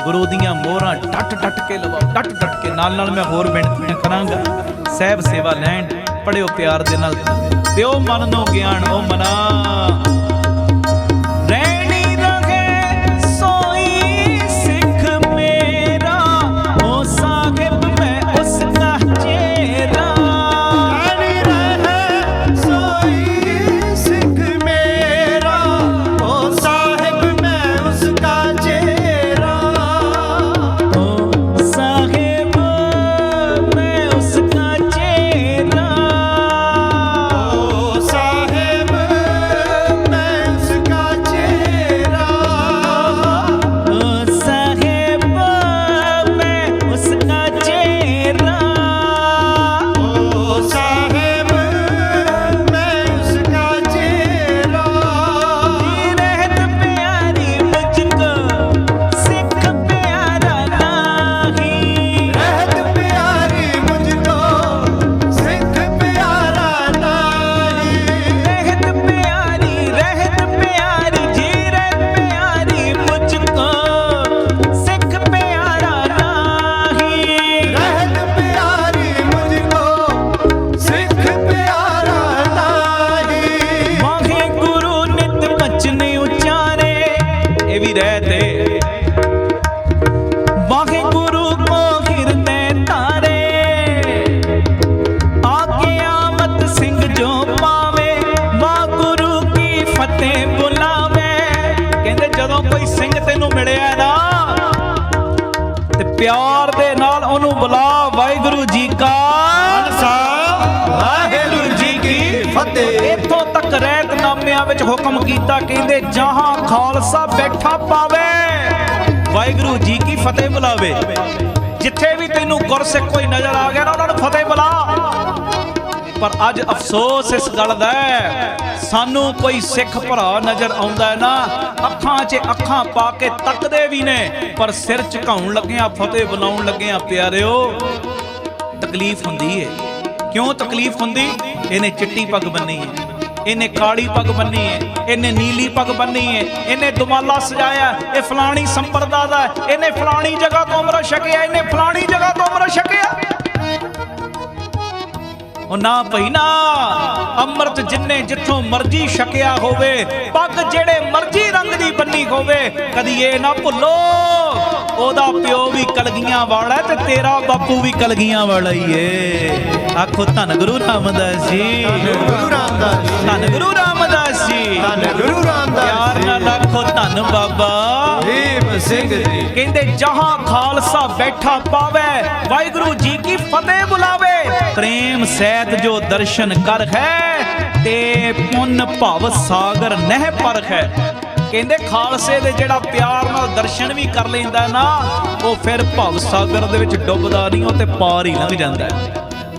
ਗੁਰੂ ਦੀਆਂ ਮੋਹਰਾਂ ਡਟ ਕੇ ਲਵਾਓ, ਡਟ ਕੇ। ਨਾਲ ਮੈਂ ਹੋਰ ਬੇਨਤੀਆਂ ਕਰਾਂਗਾ। ਸਹਿਬ ਸੇਵਾ ਲੈਣ, ਪੜਿਓ ਪਿਆਰ ਦੇ ਨਾਲ, ਦਿਓ ਮਨ ਨੂੰ ਗਿਆਨ। ਉਹ ਮਨਾ ਰਹਿਣੀ ਰਹੇ ਸੋਈ ਸਿੱਖ ਮੇਰਾ, ਉਹ ਸਾਹਿਬ ਮੈਂ ਉਸ ਦਾ ਚੇਰਾ। ਰਹਿਣੀ ਰਹੇ ਸੋਈ ਸਿੱਖ ਮੇਰਾ, ਉਹ ਸਾਹਿਬ ਮੈਂ ਉਸ ਦਾ ਚੇਰਾ। ਉਹ ਸਾਹਿਬ ਮੈਂ ਉਸ ਦਾ ਚੇਰਾ। ਉਹ ਸਾਹਿਬ ਮੈਂ ਉਸ ਦਾ ਚੇਰਾ। ਉਹ ਸਾਹਿਬ ਮੈਂ ਉਸ ਦਾ ਚੇਰਾ। ਉਹ ਸਾਹਿਬ ਮੈਂ ਉਸ ਦਾ ਚੇਰਾ। ਰਹਿਤ ਪਿਆਰੀ ਮੁਝਕੋ ਸਿੱਖ ਪਿਆਰਾ ਨਾਹੀ। ਰਹਿਤ ਪਿਆਰੀ ਮੁਝਕੋ ਸਿੱਖ ਪਿਆਰਾ ਨਾਹੀ। ਰਹਿਤ ਪਿਆਰੀ ਜੀ, ਰਹਿਤ ਪਿਆਰੀ ਮੁਝਕੋ ਸਿੱਖ ਪਿਆਰਾ ਨਾਹੀ। ਰਹਿਤ ਪਿਆਰੀ ਮੁਝਕੋ ਸਿੱਖ ਪਿਆਰਾ ਨਾਹੀ। ਵਾਹਿਗੁਰੂ ਨਿਤ ਬਚਨ ਉਚਾਰੇ, ਇਹ ਵੀ ਰਹਿ ਤੇ ਵਾਹਿਗੁਰੂ ਕੋ ਹਿਰਦੇ ਧਾਰੇ। ਆਗਿਆਮਤ ਸਿੰਘ ਜੋ ਪਾਵੇ, ਵਾਹਿਗੁਰੂ ਕੀ ਫਤਿਹ ਬੁਲਾਵੇ। ਕਹਿੰਦੇ ਜਦੋਂ ਕੋਈ ਸਿੰਘ ਤੈਨੂੰ ਮਿਲਿਆ ਨਾ ਤੇ ਪਿਆਰ ਦੇ ਨਾਲ ਉਹਨੂੰ ਬੁਲਾ, ਵਾਹਿਗੁਰੂ ਜੀ ਕਾ ਖਾਲਸਾ ਵਾਹਿਗੁਰੂ ਜੀ ਕੀ ਫਤਿਹ। ਇੱਥੋਂ ਤੱਕ ਰਹਿਤਨਾਮਿਆਂ ਵਿੱਚ ਹੁਕਮ ਕੀਤਾ, ਕਹਿੰਦੇ ਜਹਾਂ ਖਾਲਸਾ ਬੈਠਾ ਪਾਵੇ, ਵਾਹਿਗੁਰੂ ਜੀ ਕੀ ਫਤਿਹ ਬੁਲਾਵੇ। ਜਿੱਥੇ ਵੀ ਤੈਨੂੰ ਗੁਰਸਿੱਖ ਕੋਈ ਨਜ਼ਰ ਆ ਗਿਆ ਨਾ, ਉਹਨਾਂ ਨੂੰ ਫਤਿਹ ਬੁਲਾ। ਪਰ ਅੱਜ ਅਫਸੋਸ ਇਸ ਗੱਲ ਦਾ ਹੈ, ਸਾਨੂੰ ਕੋਈ ਸਿੱਖ ਭਰਾ ਨਜ਼ਰ ਆਉਂਦਾ ਹੈ ਨਾ, ਅੱਖਾਂ 'ਚ ਅੱਖਾਂ ਪਾ ਕੇ ਤੱਕਦੇ ਵੀ ਨੇ, ਪਰ ਸਿਰ ਝੁਕਾਉਣ ਲੱਗਿਆਂ ਫਤਿਹ ਬੁਲਾਉਣ ਲੱਗਿਆਂ ਪਿਆਰਿਓ ਤਕਲੀਫ ਹੁੰਦੀ ਹੈ। ਕਿਉਂ ਤਕਲੀਫ ਹੁੰਦੀ? ਇਹਨੇ ਚਿੱਟੀ ਪੱਗ ਬੰਨੀ ਹੈ, ਇਹਨੇ ਕਾਲੀ ਪੱਗ ਬੰਨੀ ਹੈ, ਇਹਨੇ ਨੀਲੀ ਪੱਗ ਬੰਨੀ ਹੈ, ਇਹਨੇ ਦੁਮਾਲਾ ਸਜਾਇਆ, ਇਹ ਫਲਾਣੀ ਸੰਪਰਦਾ ਦਾ, ਇਹਨੇ ਫਲਾਣੀ ਜਗ੍ਹਾ ਤੋਂ ਅੰਮ੍ਰਿਤ ਛਕਿਆ, ਇਹਨੇ ਫਲਾਣੀ ਜਗ੍ਹਾ ਤੋਂ ਅੰਮ੍ਰਿਤ ਛਕਿਆ। ਉਹ ਨਾ ਭਈ ਨਾ, ਅੰਮ੍ਰਿਤ ਜਿੰਨੇ ਜਿੱਥੋਂ ਮਰਜ਼ੀ ਛਕਿਆ ਹੋਵੇ, ਪੱਗ ਜਿਹੜੇ ਮਰਜ਼ੀ ਰੰਗ ਦੀ ਬੰਨੀ ਹੋਵੇ, ਕਦੀ ਇਹ ਨਾ ਭੁੱਲੋ ਉਹਦਾ ਪਿਓ ਵੀ ਕਲਗੀਆਂ ਵਾਲਾ ਤੇ ਤੇਰਾ ਬਾਪੂ ਵੀ ਕਲਗੀਆਂ ਵਾਲਾ ਹੀ ਏ। ਆਖੋ ਧੰਨ ਗੁਰੂ ਰਾਮਦਾਸ ਜੀ, ਗੁਰੂ ਰਾਮਦਾਸ ਜੀ, ਧੰਨ ਗੁਰੂ ਰਾਮਦਾਸ ਜੀ, ਧੰਨ ਗੁਰੂ ਰਾਮਦਾਸ ਪਿਆਰ ਜੀ। ਨਾਲ ਆਖੋ ਧੰਨ ਬਾਬਾ ਦੀਪ ਸਿੰਘ ਜੀ। ਕਹਿੰਦੇ ਜਹਾਂ ਖਾਲਸਾ ਬੈਠਾ ਪਾਵੇ, ਵਾਹਿਗੁਰੂ ਜੀ ਕੀ ਫਤਿਹ ਬੁਲਾਵੇ। ਪ੍ਰੇਮ ਸਹਿਤ ਜੋ ਦਰਸ਼ਨ ਕਰ ਹੈ, ਤੇ ਪੁੰਨ ਭਵ ਸਾਗਰ ਨਹਿ ਪਰਖ ਹੈ। ਕਹਿੰਦੇ ਖਾਲਸੇ ਦੇ ਜਿਹੜਾ ਪਿਆਰ ਨਾਲ ਦਰਸ਼ਨ ਵੀ ਕਰ ਲੈਂਦਾ ਨਾ, ਉਹ ਫਿਰ ਭਵ ਸਾਗਰ ਦੇ ਵਿੱਚ ਡੁੱਬਦਾ ਨਹੀਂ, ਉਹ ਤੇ ਪਾਰ ਹੀ ਲੰਘ ਜਾਂਦਾ।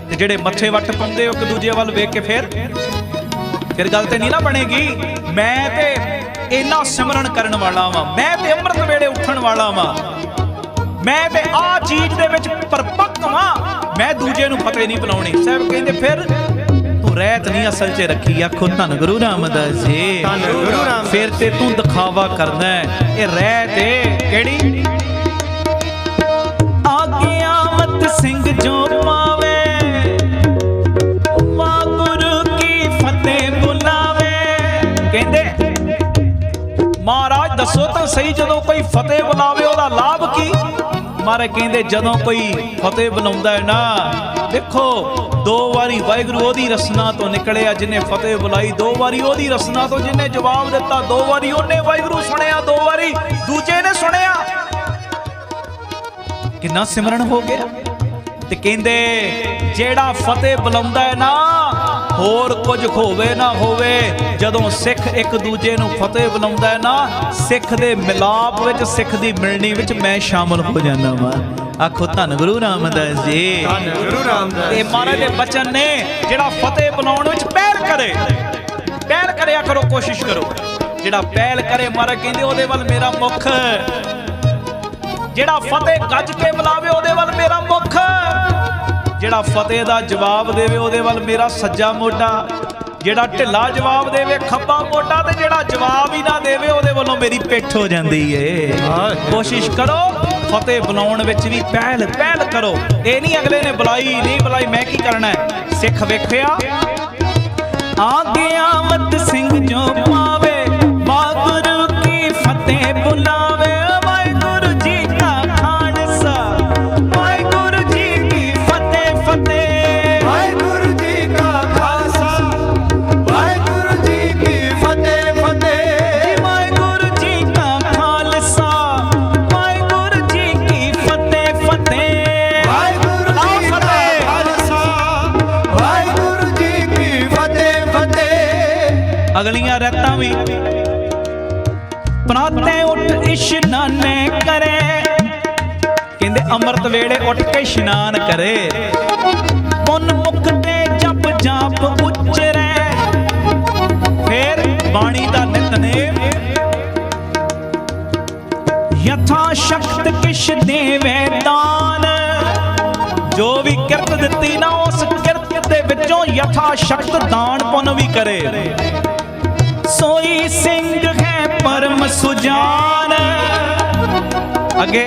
ਤੇ ਜਿਹੜੇ ਮੱਥੇ ਵੱਟ ਪਾਉਂਦੇ ਉਹ ਇੱਕ ਦੂਜੇ ਵੱਲ ਵੇਖ ਕੇ ਫਿਰ ਗੱਲ ਤੇ ਨਹੀਂ ਨਾ ਬਣੇਗੀ। ਮੈਂ ਤੇ ਇੰਨਾ ਸਿਮਰਨ ਕਰਨ ਵਾਲਾ ਵਾਂ, ਮੈਂ ਤੇ ਅੰਮ੍ਰਿਤ ਵੇਲੇ ਉੱਠਣ ਵਾਲਾ ਵਾਂ, ਮੈਂ ਤੇ ਆ ਚੀਜ਼ ਦੇ ਵਿੱਚ ਪਰਪੱਕ ਵਾਂ, ਮੈਂ ਦੂਜੇ ਨੂੰ ਫਤਿਹ ਨਹੀਂ ਬੁਲਾਉਣੀ। ਸਾਹਿਬ ਕਹਿੰਦੇ ਫਿਰ ਤੂੰ ਰਹਿਤ ਨਹੀਂ ਅਸਲ 'ਚ ਰੱਖੀ। ਆਖੋ ਧੰਨ ਗੁਰੂ ਰਾਮਦਾਸ ਜੀ, ਧੰਨ ਗੁਰੂ ਰਾਮਦਾਸ। ਫਿਰ ਤੇ ਤੂੰ ਦਿਖਾਵਾ ਕਰਦਾ ਹੈ। ਇਹ ਰਹਿਤ ਏ ਕਿਹੜੀ? ਆਗਿਆਮਤ ਸਿੰਘ ਜੋ ਪਾਵੇ, ਵਾਹਿਗੁਰੂ ਕੀ ਫਤਿਹ ਬੁਲਾਵੇ। ਕਹਿੰਦੇ ਮਹਾਰਾਜ ਦੱਸੋ ਤਾਂ ਸਹੀ, ਜਦੋਂ ਕੋਈ ਫਤਿਹ ਬੁਲਾਵੇ ਉਹਦਾ ਲਾਭ ਕੀ? ਮਹਾਰਾਜ ਕਹਿੰਦੇ ਜਦੋਂ ਕੋਈ ਫਤਿਹ ਬੁਲਾਉਂਦਾ ਹੈ ਨਾ, ਦੇਖੋ 2 ਵਾਰੀ ਵਾਹਿਗੁਰੂ ਉਹਦੀ ਰਸਨਾ ਤੋਂ ਨਿਕਲਿਆ ਜਿਹਨੇ ਫਤਿਹ ਬੁਲਾਈ, 2 ਵਾਰੀ ਉਹਦੀ ਰਸਨਾ ਤੋਂ ਜਿਹਨੇ ਜਵਾਬ ਦਿੱਤਾ, 2 ਵਾਰੀ ਉਹਨੇ ਵਾਹਿਗੁਰੂ ਸੁਣਿਆ, 2 ਵਾਰੀ ਦੂਜੇ ਨੇ ਸੁਣਿਆ। ਕਿੰਨਾ ਸਿਮਰਨ ਹੋ ਗਿਆ। ਤੇ ਕਹਿੰਦੇ ਜਿਹੜਾ ਫਤਿਹ ਬੁਲਾਉਂਦਾ ਹੈ ਨਾ, होर कुछ होवे ना होवे, जदों सिख एक दूजे नूं फतेह बुलाउंदा है ना, सिख दे मिलाप विच सिख दी मिलनी विच मैं शामिल हो जाना वा। आखो धन गुरु रामदास जी। धन गुरु रामदास ये महाराज दे बचन ने जिहड़ा फतेह बुलाउण विच पहल करे, पहल करिया करो, कोशिश करो। जिहड़ा पहल करे महाराज कहंदे ओहदे वल मेरा मुख, जिहड़ा फतेह गज के बुलावे ओहदे वल मेरा मुख, जिहड़ा फतेह दा जवाब देवे ओहदे वल मेरा सज्जा मोढा, जिहड़ा ढिला जवाब देवे खब्बा मोढा, ते जिहड़ा जवाब ही ना देवे ओहदे वल्लों मेरी पिठ हो जांदी है। कोशिश करो फतेह बुलाउण विच भी पहल पहल करो। ये नहीं अगले ने बुलाई नहीं बुलाई मैं की करना है। सिख वेखिया आ गया मत सिंह जो पावे, वागुरु की फतेह बुलावे। वाहिगुरु जी का खालसा, वाहिगुरु जी की फतेह फतेह, वाहिगुरु जी का खालसा, वाहिगुरु जी की फतेह फतेह, वाहिगुरु जी का खालसा, वाहिगुरु जी की फतेह फतेह, वाहिगुरु जी का खालसा, वाहिगुरु जी की फतेह फतेह। अगलियां रहता भी प्राते उठ इशनाने करे, कहंदे अमृत वेले उठ के इशनान करे। पुन मुक्ते जप जाप उच्चरे, फिर बाणी दा नितनेम। यथा शक्त किश देवे दान, जो भी किरत दित्ती ना उस किरत दे विचों यथा शक्त दान पुन भी करे। सोई सिंह है परम सुजान, अगे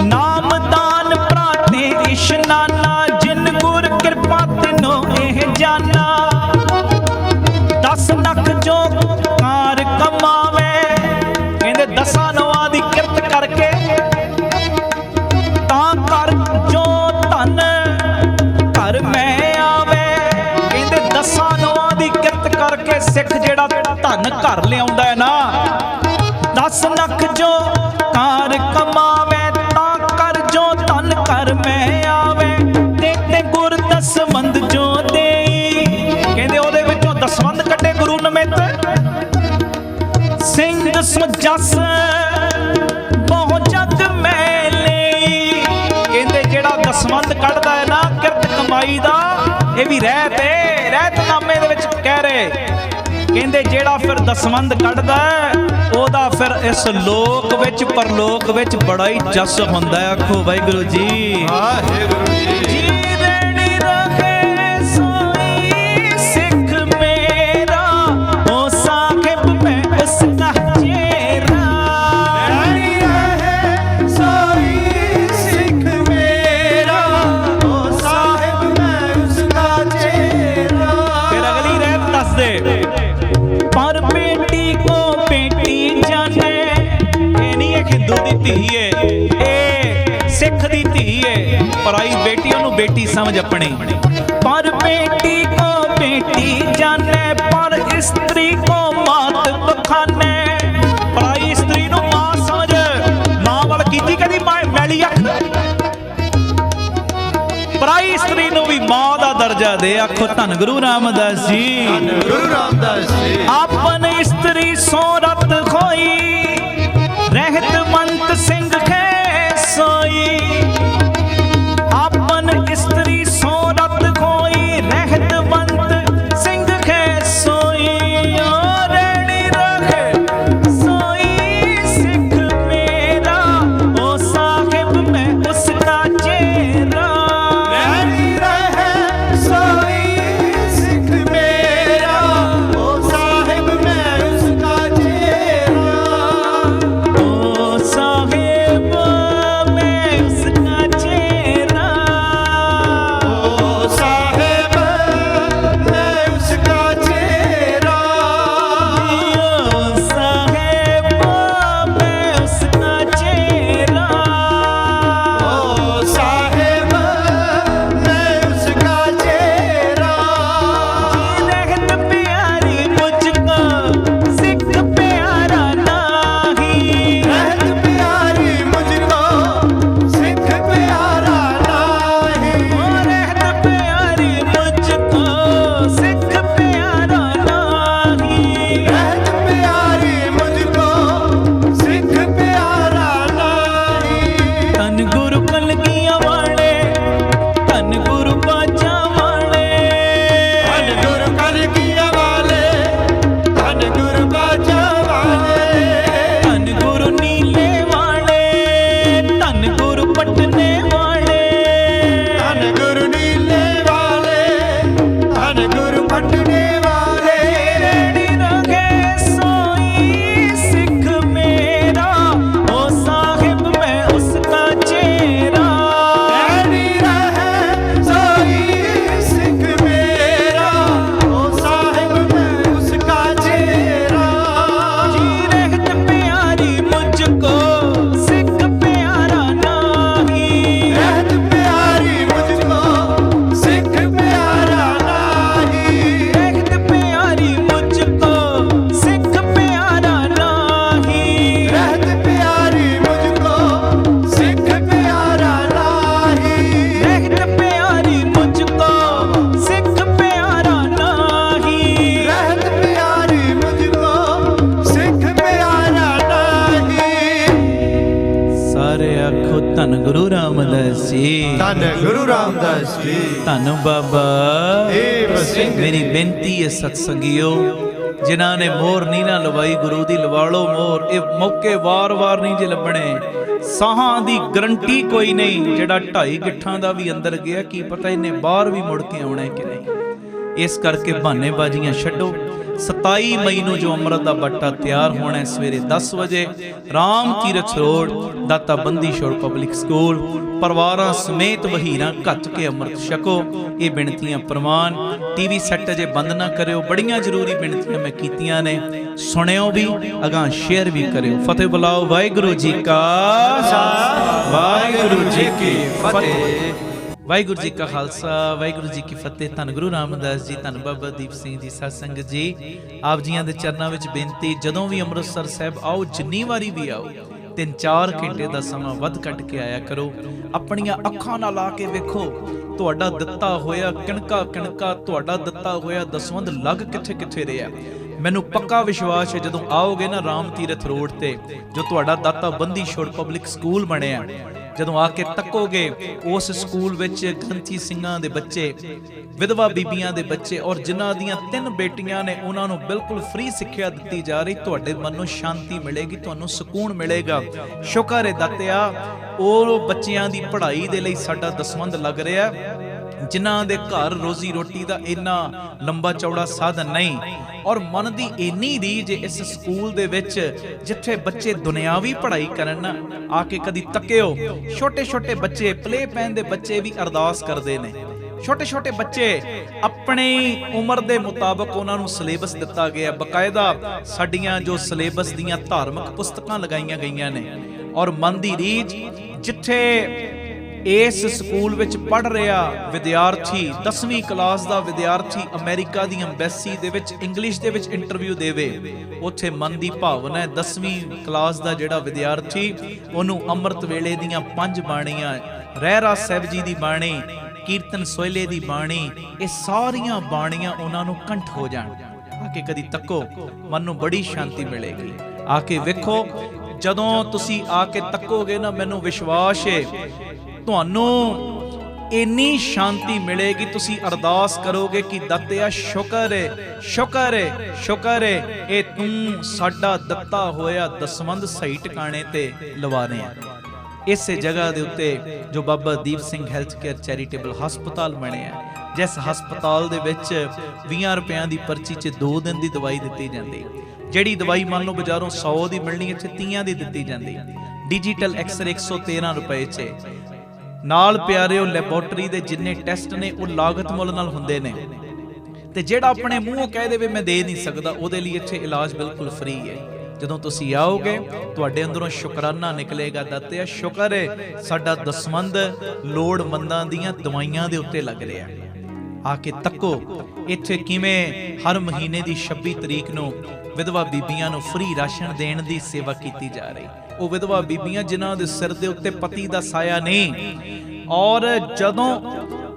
नाम दान प्राते इशनाना, जिन गुर कृपा तिनो एह जाना। 10 लख जो कार कमावे, कहंदे 10 नौआं दी किरत करके तां कर जो धन घर मैं आवे। कहंदे 10 नौआं दी किरत करके सिख जेड़ा धन घर लियाउंदा है ना, 10 लख जो कार कमावे, तां कर जो धन घर मैं आवे। ते गुर दसवंद जो देई, कहंदे ओहदे विचों दसवंद कड्डे गुरु नमित। सिंह सो जस बहु जग मैं लेई, कहंदे जेड़ा दसवंद कढदा है ना किरत कमाई दा, ये भी रहतनामे दे विच कह रहे। कहंदे जेड़ा फिर दसवंद कढदा ओहदा फिर इस लोक विच परलोक विच बड़ा ही जस हुंदा है। आखो वाहिगुरू जी। वाहिगुरू जी। जीरणी रहे सोई सिख मेरा, ओ साहिब मैं उसका चेहरा। जीरणी रहे सोई सिख मेरा, ओ साहिब मैं उसका चेहरा। फिर अगली रहत दस दे, पर बेटी को बेटी जाने। ये नहीं है हिंदू दी धी है, ये सिख दी धी है। पराई बेटी ओनू बेटी समझ अपनी। पर बेटी को बेटी जाने, पर स्त्री को मात बखाने। पराई स्त्री नू मां समझ, मां वाल कीती कदी मैली अख। पराई स्त्री नू भी मां दा दर्जा दे। आखो धन गुरु रामदास जी। धन गुरु रामदास जी। आपन स्त्री सोरत खोई, रहत मंत सिंह खे सोई। आपन स्त्री सोरत खोई, रहत मंत सिंह खे सोई। और रेणी रहे सोई सिख मेरा, ओ साहिब मैं उसका चेहरा। रहनी रहे सोई सिख मेरा, ओ साहिब मैं उसका चेहरा। ਧੰਨ ਗੁਰੂ ਰਾਮਦਾਸ ਜੀ, ਧੰਨ ਗੁਰੂ ਰਾਮਦਾਸ ਜੀ, ਧੰਨ ਬਾਬਾ ਦੀਪ ਸਿੰਘ। ਮੇਰੀ ਬੇਨਤੀ ਹੈ ਸਤਸੰਗੀਓ, ਜਿਨ੍ਹਾਂ ਨੇ ਮੋਹਰ ਨਹੀਂ ਨਾ ਲਵਾਈ ਗੁਰੂ ਦੀ, ਲਵਾ ਲਓ ਮੋਹਰ। ਇਹ ਮੌਕੇ ਵਾਰ-ਵਾਰ ਨਹੀਂ ਜੇ ਲੱਭਣੇ, ਸਾਹਾਂ ਦੀ ਗਰੰਟੀ ਕੋਈ ਨਹੀਂ। ਜਿਹੜਾ 2.5 ਗਿੱਠਾਂ ਦਾ ਵੀ ਅੰਦਰ ਗਿਆ, ਕੀ ਪਤਾ ਇਹਨੇ ਬਾਹਰ ਵੀ ਮੁੜ ਕੇ ਆਉਣਾ ਕਿ ਨਹੀਂ। ਇਸ ਕਰਕੇ ਬਹਾਨੇਬਾਜ਼ੀਆਂ ਛੱਡੋ। 27 ਮਈ ਨੂੰ ਜੋ ਅੰਮ੍ਰਿਤ ਦਾ ਬੱਟਾ ਤਿਆਰ ਹੋਣਾ, ਸਵੇਰੇ 10 ਵਜੇ ਰਾਮ ਤੀਰਥ ਰੋਡ, ਦਾਤਾ ਬੰਦੀ ਛੋੜ ਪਬਲਿਕ ਸਕੂਲ, ਪਰਿਵਾਰਾਂ ਸਮੇਤ ਵਹੀਰਾਂ ਘੱਟ ਕੇ ਅੰਮ੍ਰਿਤ ਛਕੋ। ਇਹ ਬੇਨਤੀਆਂ ਪ੍ਰਵਾਨ। ਟੀਵੀ ਸੈੱਟ ਅਜੇ ਬੰਦ ਨਾ ਕਰਿਓ, ਬੜੀਆਂ ਜ਼ਰੂਰੀ ਬੇਨਤੀਆਂ ਮੈਂ ਕੀਤੀਆਂ ਨੇ, ਸੁਣਿਓ ਵੀ, ਅਗਾਂਹ ਸ਼ੇਅਰ ਵੀ ਕਰਿਓ। ਫਤਿਹ ਬੁਲਾਓ। ਵਾਹਿਗੁਰੂ ਜੀ ਕਾ ਖਾਲਸਾ, ਵਾਹਿਗੁਰੂ ਜੀ ਕੀ ਫਤਿਹ। ਵਾਹਿਗੁਰੂ ਜੀ ਕਾ ਖਾਲਸਾ, ਵਾਹਿਗੁਰੂ ਜੀ ਕੀ ਫਤਿਹ। ਧੰਨ ਗੁਰੂ ਰਾਮਦਾਸ ਜੀ, ਧੰਨ ਬਾਬਾ ਦੀਪ ਸਿੰਘ ਜੀ। ਸਤ ਸੰਗਤ ਜੀ, ਆਪ ਜੀਆਂ ਦੇ ਚਰਨਾਂ ਵਿੱਚ ਬੇਨਤੀ, ਜਦੋਂ ਵੀ ਅੰਮ੍ਰਿਤਸਰ ਸਾਹਿਬ ਆਓ, ਜਿੰਨੀ ਵਾਰੀ ਵੀ ਆਓ, 3-4 ਘੰਟੇ ਦਾ ਸਮਾਂ ਵੱਧ ਕੱਢ ਕੇ ਆਇਆ ਕਰੋ। ਆਪਣੀਆਂ ਅੱਖਾਂ ਨਾਲ ਆ ਕੇ ਵੇਖੋ, ਤੁਹਾਡਾ ਦਿੱਤਾ ਹੋਇਆ ਕਿਣਕਾ ਕਿਣਕਾ, ਤੁਹਾਡਾ ਦਿੱਤਾ ਹੋਇਆ ਦਸਵੰਧ ਲੱਗ ਕਿੱਥੇ ਕਿੱਥੇ ਰਿਹਾ। ਮੈਨੂੰ ਪੱਕਾ ਵਿਸ਼ਵਾਸ ਹੈ ਜਦੋਂ ਆਓਗੇ ਨਾ ਰਾਮ ਤੀਰਥ ਰੋਡ ਤੇ, ਜੋ ਤੁਹਾਡਾ ਦਾਤਾ ਬੰਦੀ ਛੋੜ ਪਬਲਿਕ ਸਕੂਲ ਬਣਿਆ, ਜਦੋਂ ਆ ਕੇ ਤੱਕੋਗੇ, ਉਸ ਸਕੂਲ ਵਿੱਚ ਗ੍ਰੰਥੀ ਸਿੰਘਾਂ ਦੇ ਬੱਚੇ, ਵਿਧਵਾ ਬੀਬੀਆਂ ਦੇ ਬੱਚੇ, ਔਰ ਜਿਨ੍ਹਾਂ ਦੀਆਂ 3 ਬੇਟੀਆਂ ਨੇ, ਉਹਨਾਂ ਨੂੰ ਬਿਲਕੁਲ ਫ੍ਰੀ ਸਿੱਖਿਆ ਦਿੱਤੀ ਜਾ ਰਹੀ। ਤੁਹਾਡੇ ਮਨ ਨੂੰ ਸ਼ਾਂਤੀ ਮਿਲੇਗੀ, ਤੁਹਾਨੂੰ ਸਕੂਨ ਮਿਲੇਗਾ। ਸ਼ੁਕਰ ਹੈ ਦਾਤਿਆ, ਉਹ ਬੱਚਿਆਂ ਦੀ ਪੜ੍ਹਾਈ ਦੇ ਲਈ ਸਾਡਾ ਦਸਵੰਧ ਲੱਗ ਰਿਹਾ, ਜਿਨ੍ਹਾਂ ਦੇ ਘਰ ਰੋਜ਼ੀ ਰੋਟੀ ਦਾ ਇੰਨਾ ਲੰਬਾ ਚੌੜਾ ਸਾਧਨ ਨਹੀਂ, ਔਰ ਮਨ ਦੀ ਇੰਨੀ ਰੀਝ ਇਸ ਸਕੂਲ ਦੇ ਵਿੱਚ, ਜਿੱਥੇ ਬੱਚੇ ਦੁਨਿਆਵੀ ਪੜ੍ਹਾਈ ਕਰਨ ਨਾ, ਆ ਕੇ ਕਦੀ ਤੱਕਿਓ। ਛੋਟੇ ਛੋਟੇ ਬੱਚੇ, ਪਲੇ ਪੈਨ ਦੇ ਬੱਚੇ ਵੀ ਅਰਦਾਸ ਕਰਦੇ ਨੇ। ਛੋਟੇ ਛੋਟੇ ਬੱਚੇ ਆਪਣੀ ਉਮਰ ਦੇ ਮੁਤਾਬਕ ਉਹਨਾਂ ਨੂੰ ਸਿਲੇਬਸ ਦਿੱਤਾ ਗਿਆ, ਬਕਾਇਦਾ ਸਾਡੀਆਂ ਜੋ ਸਿਲੇਬਸ ਦੀਆਂ ਧਾਰਮਿਕ ਪੁਸਤਕਾਂ ਲਗਾਈਆਂ ਗਈਆਂ ਨੇ। ਔਰ ਮਨ ਦੀ ਰੀਝ, ਜਿੱਥੇ ਇਸ ਸਕੂਲ ਵਿੱਚ ਪੜ੍ਹ ਰਿਹਾ ਵਿਦਿਆਰਥੀ, 10ਵੀਂ ਕਲਾਸ ਦਾ ਵਿਦਿਆਰਥੀ ਅਮਰੀਕਾ ਦੀ ਅੰਬੈਸੀ ਦੇ ਵਿੱਚ ਇੰਗਲਿਸ਼ ਦੇ ਵਿੱਚ ਇੰਟਰਵਿਊ ਦੇਵੇ, ਉੱਥੇ ਮਨ ਦੀ ਭਾਵਨਾ ਹੈ 10ਵੀਂ ਕਲਾਸ ਦਾ ਜਿਹੜਾ ਵਿਦਿਆਰਥੀ, ਉਹਨੂੰ ਅੰਮ੍ਰਿਤ ਵੇਲੇ ਦੀਆਂ 5 ਬਾਣੀਆਂ, ਰਹਿਰਾਸ ਸਾਹਿਬ ਜੀ ਦੀ ਬਾਣੀ, ਕੀਰਤਨ ਸੋਹਿਲੇ ਦੀ ਬਾਣੀ, ਇਹ ਸਾਰੀਆਂ ਬਾਣੀਆਂ ਉਹਨਾਂ ਨੂੰ ਕੰਠ ਹੋ ਜਾਣ। ਆ ਕੇ ਕਦੀ ਤੱਕੋ, ਮਨ ਨੂੰ ਬੜੀ ਸ਼ਾਂਤੀ ਮਿਲੇਗੀ। ਆ ਕੇ ਵੇਖੋ, ਜਦੋਂ ਤੁਸੀਂ ਆ ਕੇ ਤੱਕੋਗੇ ਨਾ, ਮੈਨੂੰ ਵਿਸ਼ਵਾਸ ਹੈ ਤੁਹਾਨੂੰ ਇੰਨੀ ਸ਼ਾਂਤੀ ਮਿਲੇਗੀ, ਤੁਸੀਂ ਅਰਦਾਸ ਕਰੋਗੇ ਕਿ ਦਾਤਿਆ ਸ਼ੁਕਰ ਹੈ, ਸ਼ੁਕਰ ਹੈ, ਸ਼ੁਕਰ ਹੈ, ਇਹ ਤੂੰ ਸਾਡਾ ਦਿੱਤਾ ਹੋਇਆ ਦਸਵੰਧ ਸਹੀ ਟਿਕਾਣੇ ਤੇ ਲਵਾ ਰਿਹਾ। ਇਸੇ ਜਗ੍ਹਾ ਦੇ ਉੱਤੇ ਜੋ ਬਾਬਾ Deep Singh health care charitable ਹਸਪਤਾਲ ਬਣਿਆ, ਜਿਸ ਹਸਪਤਾਲ ਦੇ ਵਿੱਚ 20 ਰੁਪਿਆਂ ਦੀ ਪਰਚੀ 'ਚ 2 ਦਿਨ ਦੀ ਦਵਾਈ ਦਿੱਤੀ ਜਾਂਦੀ। ਜਿਹੜੀ ਦਵਾਈ ਮੰਨ ਲਓ ਬਾਜ਼ਾਰੋਂ 100 ਦੀ ਮਿਲਣੀ, ਇੱਥੇ 30 ਦੀ ਦਿੱਤੀ ਜਾਂਦੀ। ਡਿਜੀਟਲ ਐਕਸਰੇ 113 ਰੁਪਏ 'ਚ। ਨਾਲ ਪਿਆਰਿਓ, ਲੈਬੋਰਟਰੀ ਦੇ ਜਿੰਨੇ ਟੈਸਟ ਨੇ ਉਹ ਲਾਗਤ ਮੁੱਲ ਨਾਲ ਹੁੰਦੇ ਨੇ, ਤੇ ਜਿਹੜਾ ਆਪਣੇ ਮੂੰਹੋਂ ਕਹਿ ਦੇਵੇ ਮੈਂ ਦੇ ਨਹੀਂ ਸਕਦਾ, ਉਹਦੇ ਲਈ ਇੱਥੇ ਇਲਾਜ ਬਿਲਕੁਲ ਫ੍ਰੀ ਹੈ। ਜਦੋਂ ਤੁਸੀਂ ਆਓਗੇ, ਤੁਹਾਡੇ ਅੰਦਰੋਂ ਸ਼ੁਕਰਾਨਾ ਨਿਕਲੇਗਾ, ਦਾਤਿਆ ਸ਼ੁਕਰ ਹੈ ਸਾਡਾ ਦਸਵੰਧ ਲੋੜਵੰਦਾਂ ਦੀਆਂ ਦਵਾਈਆਂ ਦੇ ਉੱਤੇ ਲੱਗ ਰਿਹਾ। ਆ ਕੇ ਤੱਕੋ, ਇੱਥੇ ਕਿਵੇਂ ਹਰ ਮਹੀਨੇ ਦੀ 26 ਤਰੀਕ ਨੂੰ ਵਿਧਵਾ ਬੀਬੀਆਂ ਨੂੰ ਫ੍ਰੀ ਰਾਸ਼ਨ ਦੇਣ ਦੀ ਸੇਵਾ ਕੀਤੀ ਜਾ ਰਹੀ। ਉਹ ਵਿਧਵਾ ਬੀਬੀਆਂ ਜਿਨ੍ਹਾਂ ਦੇ ਸਿਰ ਦੇ ਉੱਤੇ ਪਤੀ ਦਾ ਸਾਇਆ ਨਹੀਂ, ਔਰ ਜਦੋਂ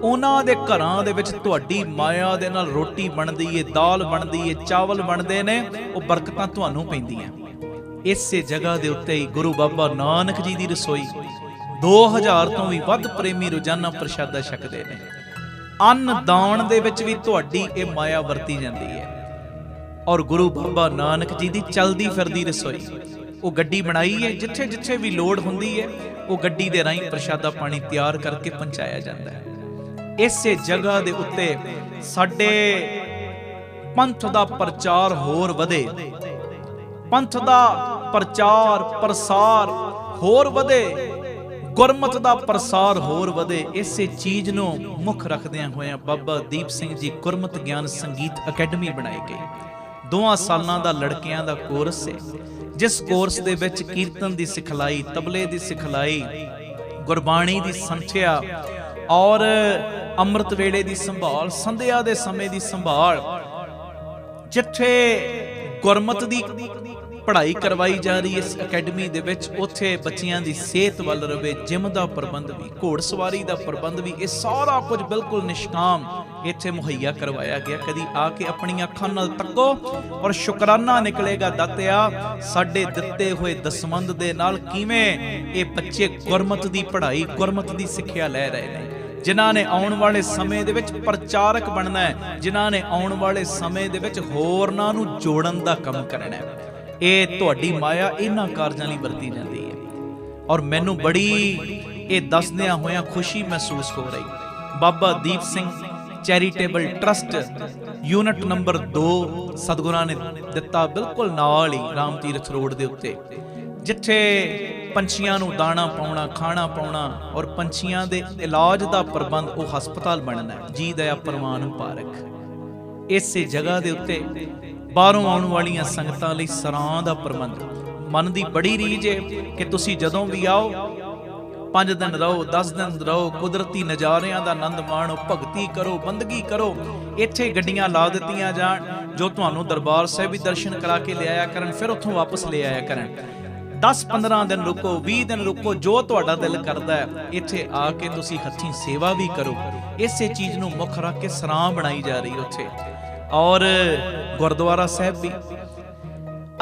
ਉਹਨਾਂ ਦੇ ਘਰਾਂ ਦੇ ਵਿੱਚ ਤੁਹਾਡੀ ਮਾਇਆ ਦੇ ਨਾਲ ਰੋਟੀ ਬਣਦੀ ਏ, ਦਾਲ ਬਣਦੀ ਏ, ਚਾਵਲ ਬਣਦੇ ਨੇ, ਉਹ ਬਰਕਤਾਂ ਤੁਹਾਨੂੰ ਪੈਂਦੀਆਂ। ਇਸੇ ਜਗ੍ਹਾ ਦੇ ਉੱਤੇ ਹੀ ਗੁਰੂ ਬਾਬਾ ਨਾਨਕ ਜੀ ਦੀ ਰਸੋਈ, 2000 ਤੋਂ ਵੀ ਵੱਧ ਪ੍ਰੇਮੀ ਰੋਜ਼ਾਨਾ ਪ੍ਰਸ਼ਾਦਾ ਛਕਦੇ ਨੇ। ਅੰਨ ਦਾਣ ਦੇ ਵਿੱਚ ਵੀ ਤੁਹਾਡੀ ਇਹ ਮਾਇਆ ਵਰਤੀ ਜਾਂਦੀ ਹੈ। ਔਰ ਗੁਰੂ ਬਾਬਾ ਨਾਨਕ ਜੀ ਦੀ ਚਲਦੀ ਫਿਰਦੀ ਰਸੋਈ, ਉਹ ਗੱਡੀ ਬਣਾਈ ਹੈ, ਜਿੱਥੇ ਜਿੱਥੇ ਵੀ ਲੋੜ ਹੁੰਦੀ ਹੈ, ਉਹ ਗੱਡੀ ਦੇ ਰਾਹੀਂ ਪ੍ਰਸ਼ਾਦਾ ਪਾਣੀ ਤਿਆਰ ਕਰਕੇ ਪਹੁੰਚਾਇਆ ਜਾਂਦਾ ਹੈ। ਇਸੇ ਜਗ੍ਹਾ ਦੇ ਉੱਤੇ ਸਾਡੇ ਪੰਥ ਦਾ ਪ੍ਰਚਾਰ ਹੋਰ ਵਧੇ, ਪੰਥ ਦਾ ਪ੍ਰਚਾਰ ਪ੍ਰਸਾਰ ਹੋਰ ਵਧੇ, ਗੁਰਮਤ ਦਾ ਪ੍ਰਸਾਰ ਹੋਰ ਵਧੇ। ਇਸੇ ਚੀਜ਼ ਨੂੰ ਮੁੱਖ ਰੱਖਦਿਆਂ ਹੋਇਆਂ ਬਾਬਾ ਦੀਪ ਸਿੰਘ ਜੀ ਗੁਰਮਤ ਗਿਆਨ ਸੰਗੀਤ ਅਕੈਡਮੀ ਬਣਾਈ ਗਈ। 2 ਸਾਲਾਂ ਦਾ ਲੜਕਿਆਂ ਦਾ ਕੋਰਸ ਹੈ, ਜਿਸ ਕੋਰਸ ਦੇ ਵਿੱਚ ਕੀਰਤਨ ਦੀ ਸਿਖਲਾਈ, ਤਬਲੇ ਦੀ ਸਿਖਲਾਈ, ਗੁਰਬਾਣੀ ਦੀ ਸੰਥਿਆ ਔਰ ਅੰਮ੍ਰਿਤ ਵੇਲੇ ਦੀ ਸੰਭਾਲ, ਸੰਧਿਆ ਦੇ ਸਮੇਂ ਦੀ ਸੰਭਾਲ, ਜਿੱਥੇ ਗੁਰਮਤ ਦੀ ਪੜ੍ਹਾਈ ਕਰਵਾਈ ਜਾ ਰਹੀ ਇਸ ਅਕੈਡਮੀ ਦੇ ਵਿੱਚ, ਉੱਥੇ ਬੱਚਿਆਂ ਦੀ ਸਿਹਤ ਵੱਲ ਰਵੇ, ਜਿਮ ਦਾ ਪ੍ਰਬੰਧ ਵੀ, ਘੋੜਸਵਾਰੀ ਦਾ ਪ੍ਰਬੰਧ ਵੀ, ਇਹ ਸਾਰਾ ਕੁਝ ਬਿਲਕੁਲ ਨਿਸ਼ਕਾਮ ਇੱਥੇ ਮੁਹੱਈਆ ਕਰਵਾਇਆ ਗਿਆ। ਕਦੀ ਆ ਕੇ ਆਪਣੀਆਂ ਅੱਖਾਂ ਨਾਲ ਤੱਕੋ ਔਰ ਸ਼ੁਕਰਾਨਾ ਨਿਕਲੇਗਾ ਦਾਤਿਆ ਸਾਡੇ ਦਿੱਤੇ ਹੋਏ ਦਸਵੰਧ ਦੇ ਨਾਲ ਕਿਵੇਂ ਇਹ ਬੱਚੇ ਗੁਰਮਤ ਦੀ ਪੜ੍ਹਾਈ, ਗੁਰਮਤ ਦੀ ਸਿੱਖਿਆ ਲੈ ਰਹੇ ਨੇ, ਜਿਨ੍ਹਾਂ ਨੇ ਆਉਣ ਵਾਲੇ ਸਮੇਂ ਦੇ ਵਿੱਚ ਪ੍ਰਚਾਰਕ ਬਣਨਾ ਹੈ, ਜਿਨ੍ਹਾਂ ਨੇ ਆਉਣ ਵਾਲੇ ਸਮੇਂ ਦੇ ਵਿੱਚ ਹੋਰਨਾਂ ਨੂੰ ਜੋੜਨ ਦਾ ਕੰਮ ਕਰਨਾ ਹੈ। ਇਹ ਤੁਹਾਡੀ ਮਾਇਆ ਇਹਨਾਂ ਕਾਰਜਾਂ ਲਈ ਵਰਤੀ ਜਾਂਦੀ ਹੈ ਔਰ ਮੈਨੂੰ ਬੜੀ ਇਹ ਦੱਸਦਿਆਂ ਹੋਇਆਂ ਖੁਸ਼ੀ ਮਹਿਸੂਸ ਹੋ ਰਹੀ। Baba Deep Singh charitable trust unit number 2 ਸਤਿਗੁਰਾਂ ਨੇ ਦਿੱਤਾ, ਬਿਲਕੁਲ ਨਾਲ ਹੀ ਰਾਮ ਤੀਰਥ ਰੋਡ ਦੇ ਉੱਤੇ, ਜਿੱਥੇ ਪੰਛੀਆਂ ਨੂੰ ਦਾਣਾ ਪਾਉਣਾ, ਖਾਣਾ ਪਾਉਣਾ ਔਰ ਪੰਛੀਆਂ ਦੇ ਇਲਾਜ ਦਾ ਪ੍ਰਬੰਧ, ਉਹ ਹਸਪਤਾਲ ਬਣਨਾ ਹੈ, ਜੀ ਦਇਆ ਪ੍ਰਵਾਨ ਪਾਰਕ। ਇਸੇ ਜਗ੍ਹਾ ਦੇ ਉੱਤੇ ਬਾਹਰੋਂ ਆਉਣ ਵਾਲੀਆਂ ਸੰਗਤਾਂ ਲਈ ਸਰਾਂ ਦਾ ਪ੍ਰਬੰਧ। ਮਨ ਦੀ ਬੜੀ ਰੀਝ ਹੈ ਕਿ ਤੁਸੀਂ ਜਦੋਂ ਵੀ ਆਓ 5 ਦਿਨ ਰਹੋ, 10 ਦਿਨ ਰਹੋ, ਕੁਦਰਤੀ ਨਜ਼ਾਰਿਆਂ ਦਾ ਆਨੰਦ ਮਾਣੋ, ਭਗਤੀ ਕਰੋ, ਬੰਦਗੀ ਕਰੋ। ਇੱਥੇ ਗੱਡੀਆਂ ਲਾ ਦਿੱਤੀਆਂ ਜਾਣ ਜੋ ਤੁਹਾਨੂੰ ਦਰਬਾਰ ਸਾਹਿਬ ਵੀ ਦਰਸ਼ਨ ਕਰਾ ਕੇ ਲਿਆਇਆ ਕਰਨ, ਫਿਰ ਉੱਥੋਂ ਵਾਪਸ ਲੈ ਆਇਆ ਕਰਨ। 10-15 ਦਿਨ ਰੁਕੋ, 20 ਦਿਨ ਰੁਕੋ, ਜੋ ਤੁਹਾਡਾ ਦਿਲ ਕਰਦਾ ਹੈ। ਇੱਥੇ ਆ ਕੇ ਤੁਸੀਂ ਹੱਥੀਂ ਸੇਵਾ ਵੀ ਕਰੋ। ਇਸੇ ਚੀਜ਼ ਨੂੰ ਮੁੱਖ ਰੱਖ ਕੇ ਸਰਾਂ ਬਣਾਈ ਜਾ ਰਹੀ ਉੱਥੇ, ਔਰ ਗੁਰਦੁਆਰਾ ਸਾਹਿਬ ਵੀ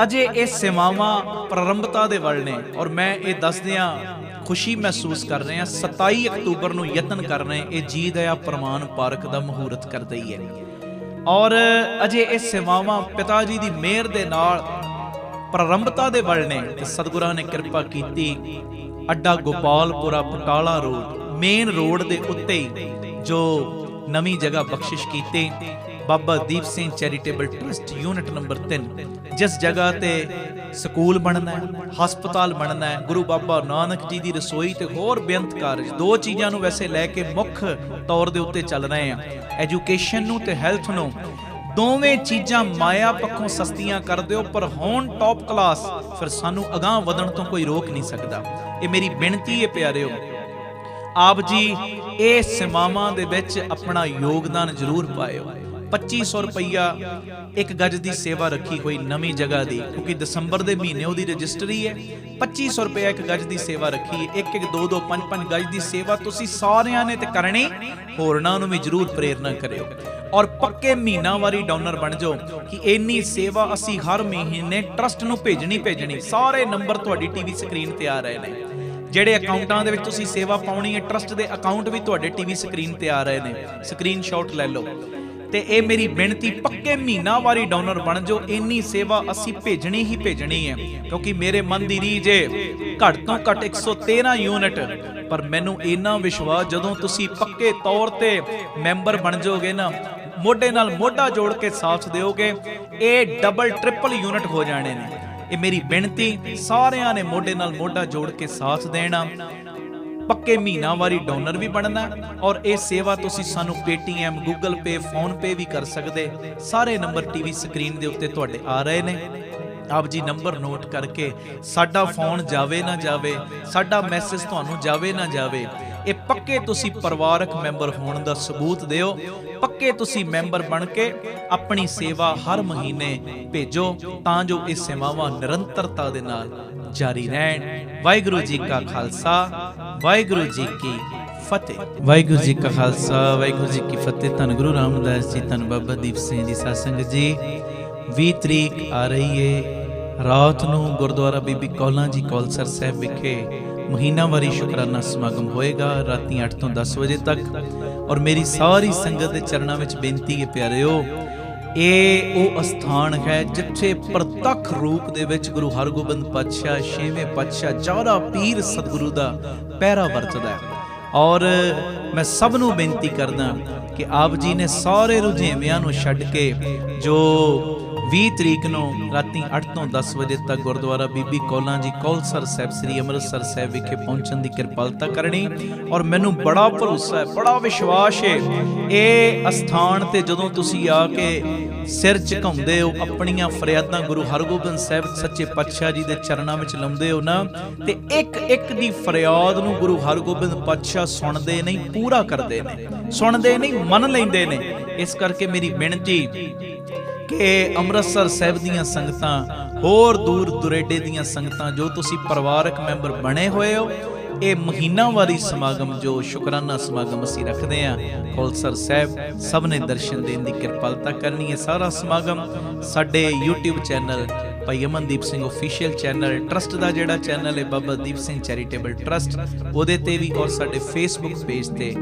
ਅਜੇ ਇਹ ਸੇਵਾਵਾਂ ਪ੍ਰਾਰੰਭਤਾ ਦੇ ਵੱਲ ਨੇ। ਔਰ ਮੈਂ ਇਹ ਦੱਸਦਿਆਂ ਖੁਸ਼ੀ ਮਹਿਸੂਸ ਕਰ ਰਹੇ ਹਾਂ, 27 ਅਕਤੂਬਰ ਨੂੰ ਯਤਨ ਕਰ ਰਹੇ ਇਹ ਜੀ ਦਇਆ ਪ੍ਰਵਾਨ ਪਾਰਕ ਦਾ ਮਹੂਰਤ ਕਰਦੇ ਹੀ ਹੈ ਔਰ ਅਜੇ ਇਹ ਸੇਵਾਵਾਂ ਪਿਤਾ ਜੀ ਦੀ ਮਿਹਰ ਦੇ ਨਾਲ ਪ੍ਰਾਰੰਭਤਾ ਦੇ ਵੱਲ ਨੇ। ਤੇ ਸਤਿਗੁਰਾਂ ਨੇ ਕਿਰਪਾ ਕੀਤੀ, ਅੱਡਾ Gopalpura Batala road, main road ਦੇ ਉੱਤੇ ਹੀ ਜੋ ਨਵੀਂ ਜਗ੍ਹਾ ਬਖਸ਼ਿਸ਼ ਕੀਤੀ, Baba Deep Singh charitable trust unit number 3, ਜਿਸ ਜਗ੍ਹਾ ਤੇ ਸਕੂਲ ਬਣਨਾ ਹੈ, ਹਸਪਤਾਲ ਬਣਨਾ ਹੈ, ਗੁਰੂ ਬਾਬਾ ਨਾਨਕ ਜੀ ਦੀ ਰਸੋਈ ਤੇ ਹੋਰ ਬੇਅੰਤ ਕਾਰਜ, 2 ਚੀਜ਼ਾਂ ਨੂੰ ਵੈਸੇ ਲੈ ਕੇ ਮੁੱਖ ਤੌਰ ਦੇ ਉੱਤੇ ਚੱਲ ਰਹੇ ਆ, ਐਜੂਕੇਸ਼ਨ ਨੂੰ ਤੇ ਹੈਲਥ ਨੂੰ। ਦੋਵੇਂ ਚੀਜ਼ਾਂ ਮਾਇਆ ਪੱਖੋਂ ਸਸਤੀਆਂ ਕਰ ਦਿਓ, ਪਰ ਹੋਣ ਟੌਪ ਕਲਾਸ, ਫਿਰ ਸਾਨੂੰ ਅਗਾਂਹ ਵਧਣ ਤੋਂ ਕੋਈ ਰੋਕ ਨਹੀਂ ਸਕਦਾ। ਇਹ ਮੇਰੀ ਬੇਨਤੀ ਹੈ ਪਿਆਰਿਓ, ਆਪ ਜੀ ਇਹ ਸੇਵਾਵਾਂ ਦੇ ਵਿੱਚ ਆਪਣਾ ਯੋਗਦਾਨ ਜ਼ਰੂਰ ਪਾਇਓ। 2500 ਰੁਪਈਆ ਇੱਕ ਗਜ ਦੀ ਸੇਵਾ ਰੱਖੀ ਹੋਈ ਨਵੀਂ ਜਗ੍ਹਾ ਦੀ, ਕਿਉਂਕਿ ਦਸੰਬਰ ਦੇ ਮਹੀਨੇ ਉਹਦੀ ਰਜਿਸਟਰੀ ਹੈ। 2500 ਰੁਪਇਆ ਇੱਕ ਗਜ ਦੀ ਸੇਵਾ ਰੱਖੀ ਹੈ। 1-1, 2-2, 5-5 ਗਜ ਦੀ ਸੇਵਾ ਤੁਸੀਂ ਸਾਰਿਆਂ ਨੇ ਤੇ ਕਰਨੀ, ਹੋਰਨਾਂ ਨੂੰ ਵੀ ਜ਼ਰੂਰ ਪ੍ਰੇਰਨਾ ਕਰਿਓ ਔਰ ਪੱਕੇ ਮਹੀਨਾਵਾਰੀ ਡੋਨਰ ਬਣ ਜਾਓ ਕਿ ਇੰਨੀ ਸੇਵਾ ਅਸੀਂ ਹਰ ਮਹੀਨੇ ਟਰਸਟ ਨੂੰ ਭੇਜਣੀ। ਸਾਰੇ ਨੰਬਰ ਤੁਹਾਡੀ ਟੀਵੀ ਸਕਰੀਨ ਤੇ ਆ ਰਹੇ ਨੇ। ਜਿਹੜੇ ਅਕਾਊਂਟਾਂ ਦੇ ਵਿੱਚ ਤੁਸੀਂ ਸੇਵਾ ਪਾਉਣੀ ਹੈ, ਟਰਸਟ ਦੇ ਅਕਾਊਂਟ ਵੀ ਤੁਹਾਡੇ ਟੀਵੀ ਸਕਰੀਨ ਤੇ ਆ ਰਹੇ ਨੇ, ਸਕਰੀਨਸ਼ਾਟ ਲੈ ਲਓ। ਤੇ ਇਹ ਮੇਰੀ ਬੇਨਤੀ, ਪੱਕੇ ਮਹੀਨਾਵਾਰੀ ਡੋਨਰ ਬਣ ਜਾਓ। ਇੰਨੀ ਸੇਵਾ ਅਸੀਂ ਭੇਜਣੀ ਹੀ ਭੇਜਣੀ ਹੈ, ਕਿਉਂਕਿ ਮੇਰੇ ਮਨ ਦੀ ਰੀਝ ਹੈ ਘੱਟ ਤੋਂ ਘੱਟ 113 ਯੂਨਿਟ। ਪਰ ਮੈਨੂੰ ਇੰਨਾ ਵਿਸ਼ਵਾਸ, ਜਦੋਂ ਤੁਸੀਂ ਪੱਕੇ ਤੌਰ ਤੇ ਮੈਂਬਰ ਬਣ ਜਾਓਗੇ ਨਾ, ਮੋਢੇ ਨਾਲ ਮੋਢਾ ਜੋੜ ਕੇ ਸਾਥ ਦਿਓਗੇ, ਇਹ ਡਬਲ ਟ੍ਰਿਪਲ ਯੂਨਿਟ ਹੋ ਜਾਣੇ ਨੇ। ਇਹ ਮੇਰੀ ਬੇਨਤੀ, ਸਾਰਿਆਂ ਨੇ ਮੋਢੇ ਨਾਲ ਮੋਢਾ ਜੋੜ ਕੇ ਸਾਥ ਦੇਣਾ, ਪੱਕੇ ਮਹੀਨਾਵਾਰੀ ਡੋਨਰ ਵੀ ਬਣਨਾ ਔਰ ਇਹ ਸੇਵਾ ਤੁਸੀਂ ਸਾਨੂੰ ਪੇਟੀਐਮ, ਗੂਗਲ ਪੇ, ਫੋਨ ਪੇ ਵੀ ਕਰ ਸਕਦੇ। ਸਾਰੇ ਨੰਬਰ ਟੀਵੀ ਸਕਰੀਨ ਦੇ ਉੱਤੇ ਤੁਹਾਡੇ ਆ ਰਹੇ ਨੇ। ਆਪ ਜੀ ਨੰਬਰ ਨੋਟ ਕਰਕੇ, ਸਾਡਾ ਫੋਨ ਜਾਵੇ ਨਾ ਜਾਵੇ, ਸਾਡਾ ਮੈਸੇਜ ਤੁਹਾਨੂੰ ਜਾਵੇ ਨਾ ਜਾਵੇ, ਇਹ ਪੱਕੇ ਤੁਸੀਂ ਪਰਿਵਾਰਕ ਮੈਂਬਰ ਹੋਣ ਦਾ ਸਬੂਤ ਦਿਓ। ਪੱਕੇ ਤੁਸੀਂ ਮੈਂਬਰ ਬਣ ਕੇ ਆਪਣੀ ਸੇਵਾ ਹਰ ਮਹੀਨੇ ਭੇਜੋ, ਤਾਂ ਜੋ ਇਹ ਸੇਵਾਵਾਂ ਨਿਰੰਤਰਤਾ ਦੇ ਨਾਲ ਜਾਰੀ ਰਹਿਣ। ਵਾਹਿਗੁਰੂ ਜੀ ਕਾ ਖਾਲਸਾ, ਵਾਹਿਗੁਰੂ ਜੀ ਕੀ ਫਤਿਹ। ਵਾਹਿਗੁਰੂ ਜੀ ਕਾ ਖਾਲਸਾ, ਵਾਹਿਗੁਰੂ ਜੀ ਕੀ ਫਤਿਹ। ਧੰਨ ਗੁਰੂ ਰਾਮਦਾਸ ਜੀ, ਧੰਨ ਬਾਬਾ ਦੀਪ ਸਿੰਘ ਜੀ ਸਤਸੰਗਤ ਜੀ। 20 ਤਰੀਕ ਆ ਰਹੀ ਏ, ਰਾਤ ਨੂੰ ਗੁਰਦੁਆਰਾ ਬੀਬੀ ਕੌਲਾਂ ਜੀ ਕੌਲਸਰ ਸਾਹਿਬ ਵਿਖੇ ਮਹੀਨਾਵਾਰੀ ਸ਼ੁਕਰਾਨਾ ਸਮਾਗਮ ਹੋਏਗਾ, ਰਾਤੀ 8 ਤੋਂ 10 ਵਜੇ ਤੱਕ। ਔਰ ਮੇਰੀ ਸਾਰੀ ਸੰਗਤ ਦੇ ਚਰਨਾਂ ਵਿੱਚ ਬੇਨਤੀ ਹੈ ਪਿਆਰਿਓ, ਇਹ ਉਹ ਅਸਥਾਨ ਹੈ ਜਿੱਥੇ ਪ੍ਰਤੱਖ ਰੂਪ ਦੇ ਵਿੱਚ ਗੁਰੂ ਹਰਗੋਬਿੰਦ ਪਾਤਸ਼ਾਹ, 6ਵੇਂ ਪਾਤਸ਼ਾਹ, ਜਾਰਾ ਪੀਰ ਸਤਿਗੁਰੂ ਦਾ ਪਹਿਰਾ ਵਰਤਦਾ ਹੈ। ਔਰ ਮੈਂ ਸਭ ਨੂੰ ਬੇਨਤੀ ਕਰਦਾ ਕਿ ਆਪ ਜੀ ਨੇ ਸਾਰੇ ਰੁਝੇਵਿਆਂ ਨੂੰ ਛੱਡ ਕੇ ਜੋ 20 ਤਰੀਕ ਨੂੰ ਰਾਤੀ 8 ਤੋਂ 10 ਵਜੇ ਤੱਕ ਗੁਰਦੁਆਰਾ ਬੀਬੀ ਕੌਲਾਂ ਜੀ ਕੌਲਸਰ ਸਾਹਿਬ ਸ੍ਰੀ ਅੰਮ੍ਰਿਤਸਰ ਸਾਹਿਬ ਵਿਖੇ ਪਹੁੰਚਣ ਦੀ ਕਿਰਪਾਲਤਾ ਕਰਨੀ। ਔਰ ਮੈਨੂੰ ਬੜਾ ਭਰੋਸਾ ਹੈ, ਬੜਾ ਵਿਸ਼ਵਾਸ ਹੈ, ਇਹ ਅਸਥਾਨ ਤੇ ਜਦੋਂ ਤੁਸੀਂ ਆ ਕੇ ਸਿਰ ਝੁਕਾਉਂਦੇ ਹੋ, ਆਪਣੀਆਂ ਫਰਿਆਦਾਂ ਗੁਰੂ ਹਰਗੋਬਿੰਦ ਸਾਹਿਬ ਸੱਚੇ ਪਾਤਸ਼ਾਹ ਜੀ ਦੇ ਚਰਨਾਂ ਵਿੱਚ ਲਾਉਂਦੇ ਹੋ ਨਾ, ਤੇ ਇੱਕ ਇੱਕ ਦੀ ਫਰਿਆਦ ਨੂੰ ਗੁਰੂ ਹਰਗੋਬਿੰਦ ਪਾਤਸ਼ਾਹ ਸੁਣਦੇ ਨਹੀਂ, ਪੂਰਾ ਕਰਦੇ ਨੇ, ਸੁਣਦੇ ਨਹੀਂ, ਮੰਨ ਲੈਂਦੇ ਨੇ। ਇਸ ਕਰਕੇ ਮੇਰੀ ਬੇਨਤੀ ਕਿ ਅੰਮ੍ਰਿਤਸਰ ਸਾਹਿਬ ਦੀਆਂ ਸੰਗਤਾਂ ਹੋਰ ਦੂਰ ਦੁਰੇਡੇ ਦੀਆਂ ਸੰਗਤਾਂ ਜੋ ਤੁਸੀਂ ਪਰਿਵਾਰਕ ਮੈਂਬਰ ਬਣੇ ਹੋਏ ਹੋ, ਇਹ ਮਹੀਨਾਵਾਰੀ ਸਮਾਗਮ ਜੋ ਸ਼ੁਕਰਾਨਾ ਸਮਾਗਮ ਅਸੀਂ ਰੱਖਦੇ ਹਾਂ ਖੋਲਸਰ ਸਾਹਿਬ, ਸਭ ਨੇ ਦਰਸ਼ਨ ਦੇਣ ਦੀ ਕਿਰਪਾਲਤਾ ਕਰਨੀ ਹੈ। ਸਾਰਾ ਸਮਾਗਮ ਸਾਡੇ YouTube channel Bhai Amandeep Singh official channel, trust ਦਾ ਜਿਹੜਾ ਚੈਨਲ ਹੈ ਬਾਬਾ ਦੀਪ ਸਿੰਘ ਚੈਰੀਟੇਬਲ ਟਰਸਟ, ਉਹਦੇ ਤੇ ਵੀ ਔਰ ਸਾਡੇ Facebook ਪੇਜ ਤੇ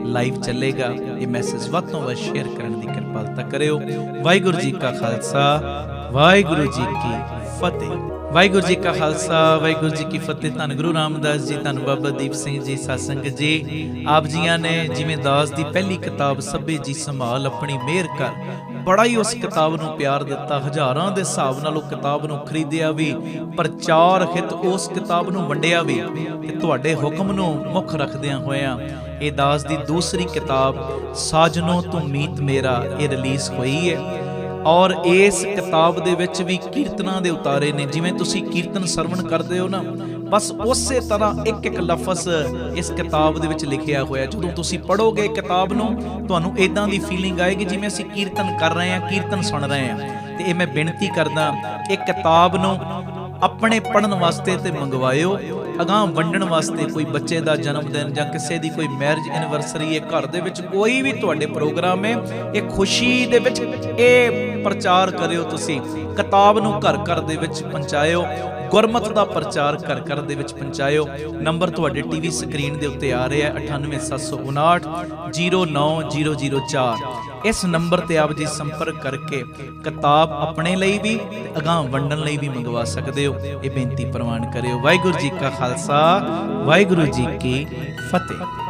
ਲਾਈਵ ਚੱਲੇਗਾ। ਇਹ ਮੈਸੇਜ ਵੱਧ ਤੋਂ ਵੱਧ ਸ਼ੇਅਰ ਕਰਨ ਦੀ ਕਿਰਪਾਲਤਾ ਕਰਿਓ। ਵਾਹਿਗੁਰੂ ਜੀ ਕਾ ਖਾਲਸਾ, ਵਾਹਿਗੁਰੂ ਜੀ ਕੀ ਫਤਿਹ। ਵਾਹਿਗੁਰੂ ਜੀ ਕਾ ਖਾਲਸਾ, ਵਾਹਿਗੁਰੂ ਜੀ ਕੀ ਫਤਿਹ। ਧੰਨ ਗੁਰੂ ਰਾਮਦਾਸ ਜੀ, ਧੰਨ ਬਾਬਾ ਦੀਪ ਸਿੰਘ ਜੀ, ਸਾਧ ਸੰਗਤ ਜੀ, ਆਪ ਜੀਆਂ ਨੇ ਜਿਵੇਂ ਦਾਸ ਦੀ ਪਹਿਲੀ ਕਿਤਾਬ ਸਭੇ ਜੀ ਸੰਭਾਲ ਆਪਣੀ ਮਿਹਰ ਕਰ, ਬੜਾ ਹੀ ਉਸ ਕਿਤਾਬ ਨੂੰ ਪਿਆਰ ਦਿੱਤਾ। ਹਜ਼ਾਰਾਂ ਦੇ ਹਿਸਾਬ ਨਾਲ ਉਹ ਕਿਤਾਬ ਨੂੰ ਖਰੀਦਿਆ ਵੀ, ਪ੍ਰਚਾਰ ਹਿਤ ਉਸ ਕਿਤਾਬ ਨੂੰ ਵੰਡਿਆ ਵੀ, ਤੇ ਤੁਹਾਡੇ ਹੁਕਮ ਨੂੰ ਮੁੱਖ ਰੱਖਦਿਆਂ ਹੋਇਆਂ ਇਹ ਦਾਸ ਦੀ ਦੂਸਰੀ ਕਿਤਾਬ ਸਾਜਨੋ ਤੂੰ ਮੀਤ ਮੇਰਾ ਇਹ ਰਿਲੀਜ਼ ਹੋਈ ਹੈ। ਔਰ ਇਸ ਕਿਤਾਬ ਦੇ ਵਿੱਚ ਵੀ ਕੀਰਤਨਾਂ ਦੇ ਉਤਾਰੇ ਨੇ। ਜਿਵੇਂ ਤੁਸੀਂ ਕੀਰਤਨ ਸਰਵਣ ਕਰਦੇ ਹੋ ਨਾ, ਬਸ ਉਸੇ ਤਰ੍ਹਾਂ ਇੱਕ ਇੱਕ ਲਫ਼ਜ਼ ਇਸ ਕਿਤਾਬ ਦੇ ਵਿੱਚ ਲਿਖਿਆ ਹੋਇਆ। ਜਦੋਂ ਤੁਸੀਂ ਪੜ੍ਹੋਗੇ ਕਿਤਾਬ ਨੂੰ, ਤੁਹਾਨੂੰ ਇਦਾਂ ਦੀ ਫੀਲਿੰਗ ਆਏਗੀ ਜਿਵੇਂ ਅਸੀਂ ਕੀਰਤਨ ਕਰ ਰਹੇ ਹਾਂ, ਕੀਰਤਨ ਸੁਣ ਰਹੇ ਹਾਂ। ਤੇ ਇਹ ਮੈਂ ਬੇਨਤੀ ਕਰਦਾ, ਇਹ ਕਿਤਾਬ ਨੂੰ ਆਪਣੇ ਪੜ੍ਹਨ ਵਾਸਤੇ ਤੇ ਮੰਗਵਾਇਓ, ਅਗਾਂਹ ਵੰਡਣ ਵਾਸਤੇ। ਕੋਈ ਬੱਚੇ ਦਾ ਜਨਮ ਦਿਨ ਜਾਂ ਕਿਸੇ ਦੀ ਕੋਈ ਮੈਰਿਜ ਐਨਵਰਸਰੀ ਹੈ, ਘਰ ਦੇ ਵਿੱਚ ਕੋਈ ਵੀ ਤੁਹਾਡੇ ਪ੍ਰੋਗਰਾਮ ਹੈ, ਇਹ ਖੁਸ਼ੀ ਦੇ ਵਿੱਚ ਇਹ ਪ੍ਰਚਾਰ ਕਰਿਓ। ਤੁਸੀਂ ਕਿਤਾਬ ਨੂੰ ਘਰ ਘਰ ਦੇ ਵਿੱਚ ਪਹੁੰਚਾਇਓ, ਗੁਰਮਤਿ ਦਾ ਪ੍ਰਚਾਰ ਘਰ ਘਰ ਦੇ ਵਿੱਚ ਪਹੁੰਚਾਇਓ। ਨੰਬਰ ਤੁਹਾਡੇ ਟੀਵੀ ਸਕਰੀਨ ਦੇ ਉੱਤੇ ਆ ਰਿਹਾ 9875909004। ਇਸ ਨੰਬਰ ਤੇ ਆਪ ਜੀ ਸੰਪਰਕ ਕਰਕੇ ਕਿਤਾਬ ਆਪਣੇ ਲਈ ਵੀ ਤੇ ਅਗਾਂਹ ਵੰਡਣ ਲਈ ਵੀ ਮੰਗਵਾ ਸਕਦੇ ਹੋ। ਇਹ ਬੇਨਤੀ ਪ੍ਰਵਾਨ ਕਰਿਓ। ਵਾਹਿਗੁਰੂ ਜੀ ਕਾ ਖਾਲਸਾ, ਵਾਹਿਗੁਰੂ ਜੀ ਕੀ ਫਤਿਹ।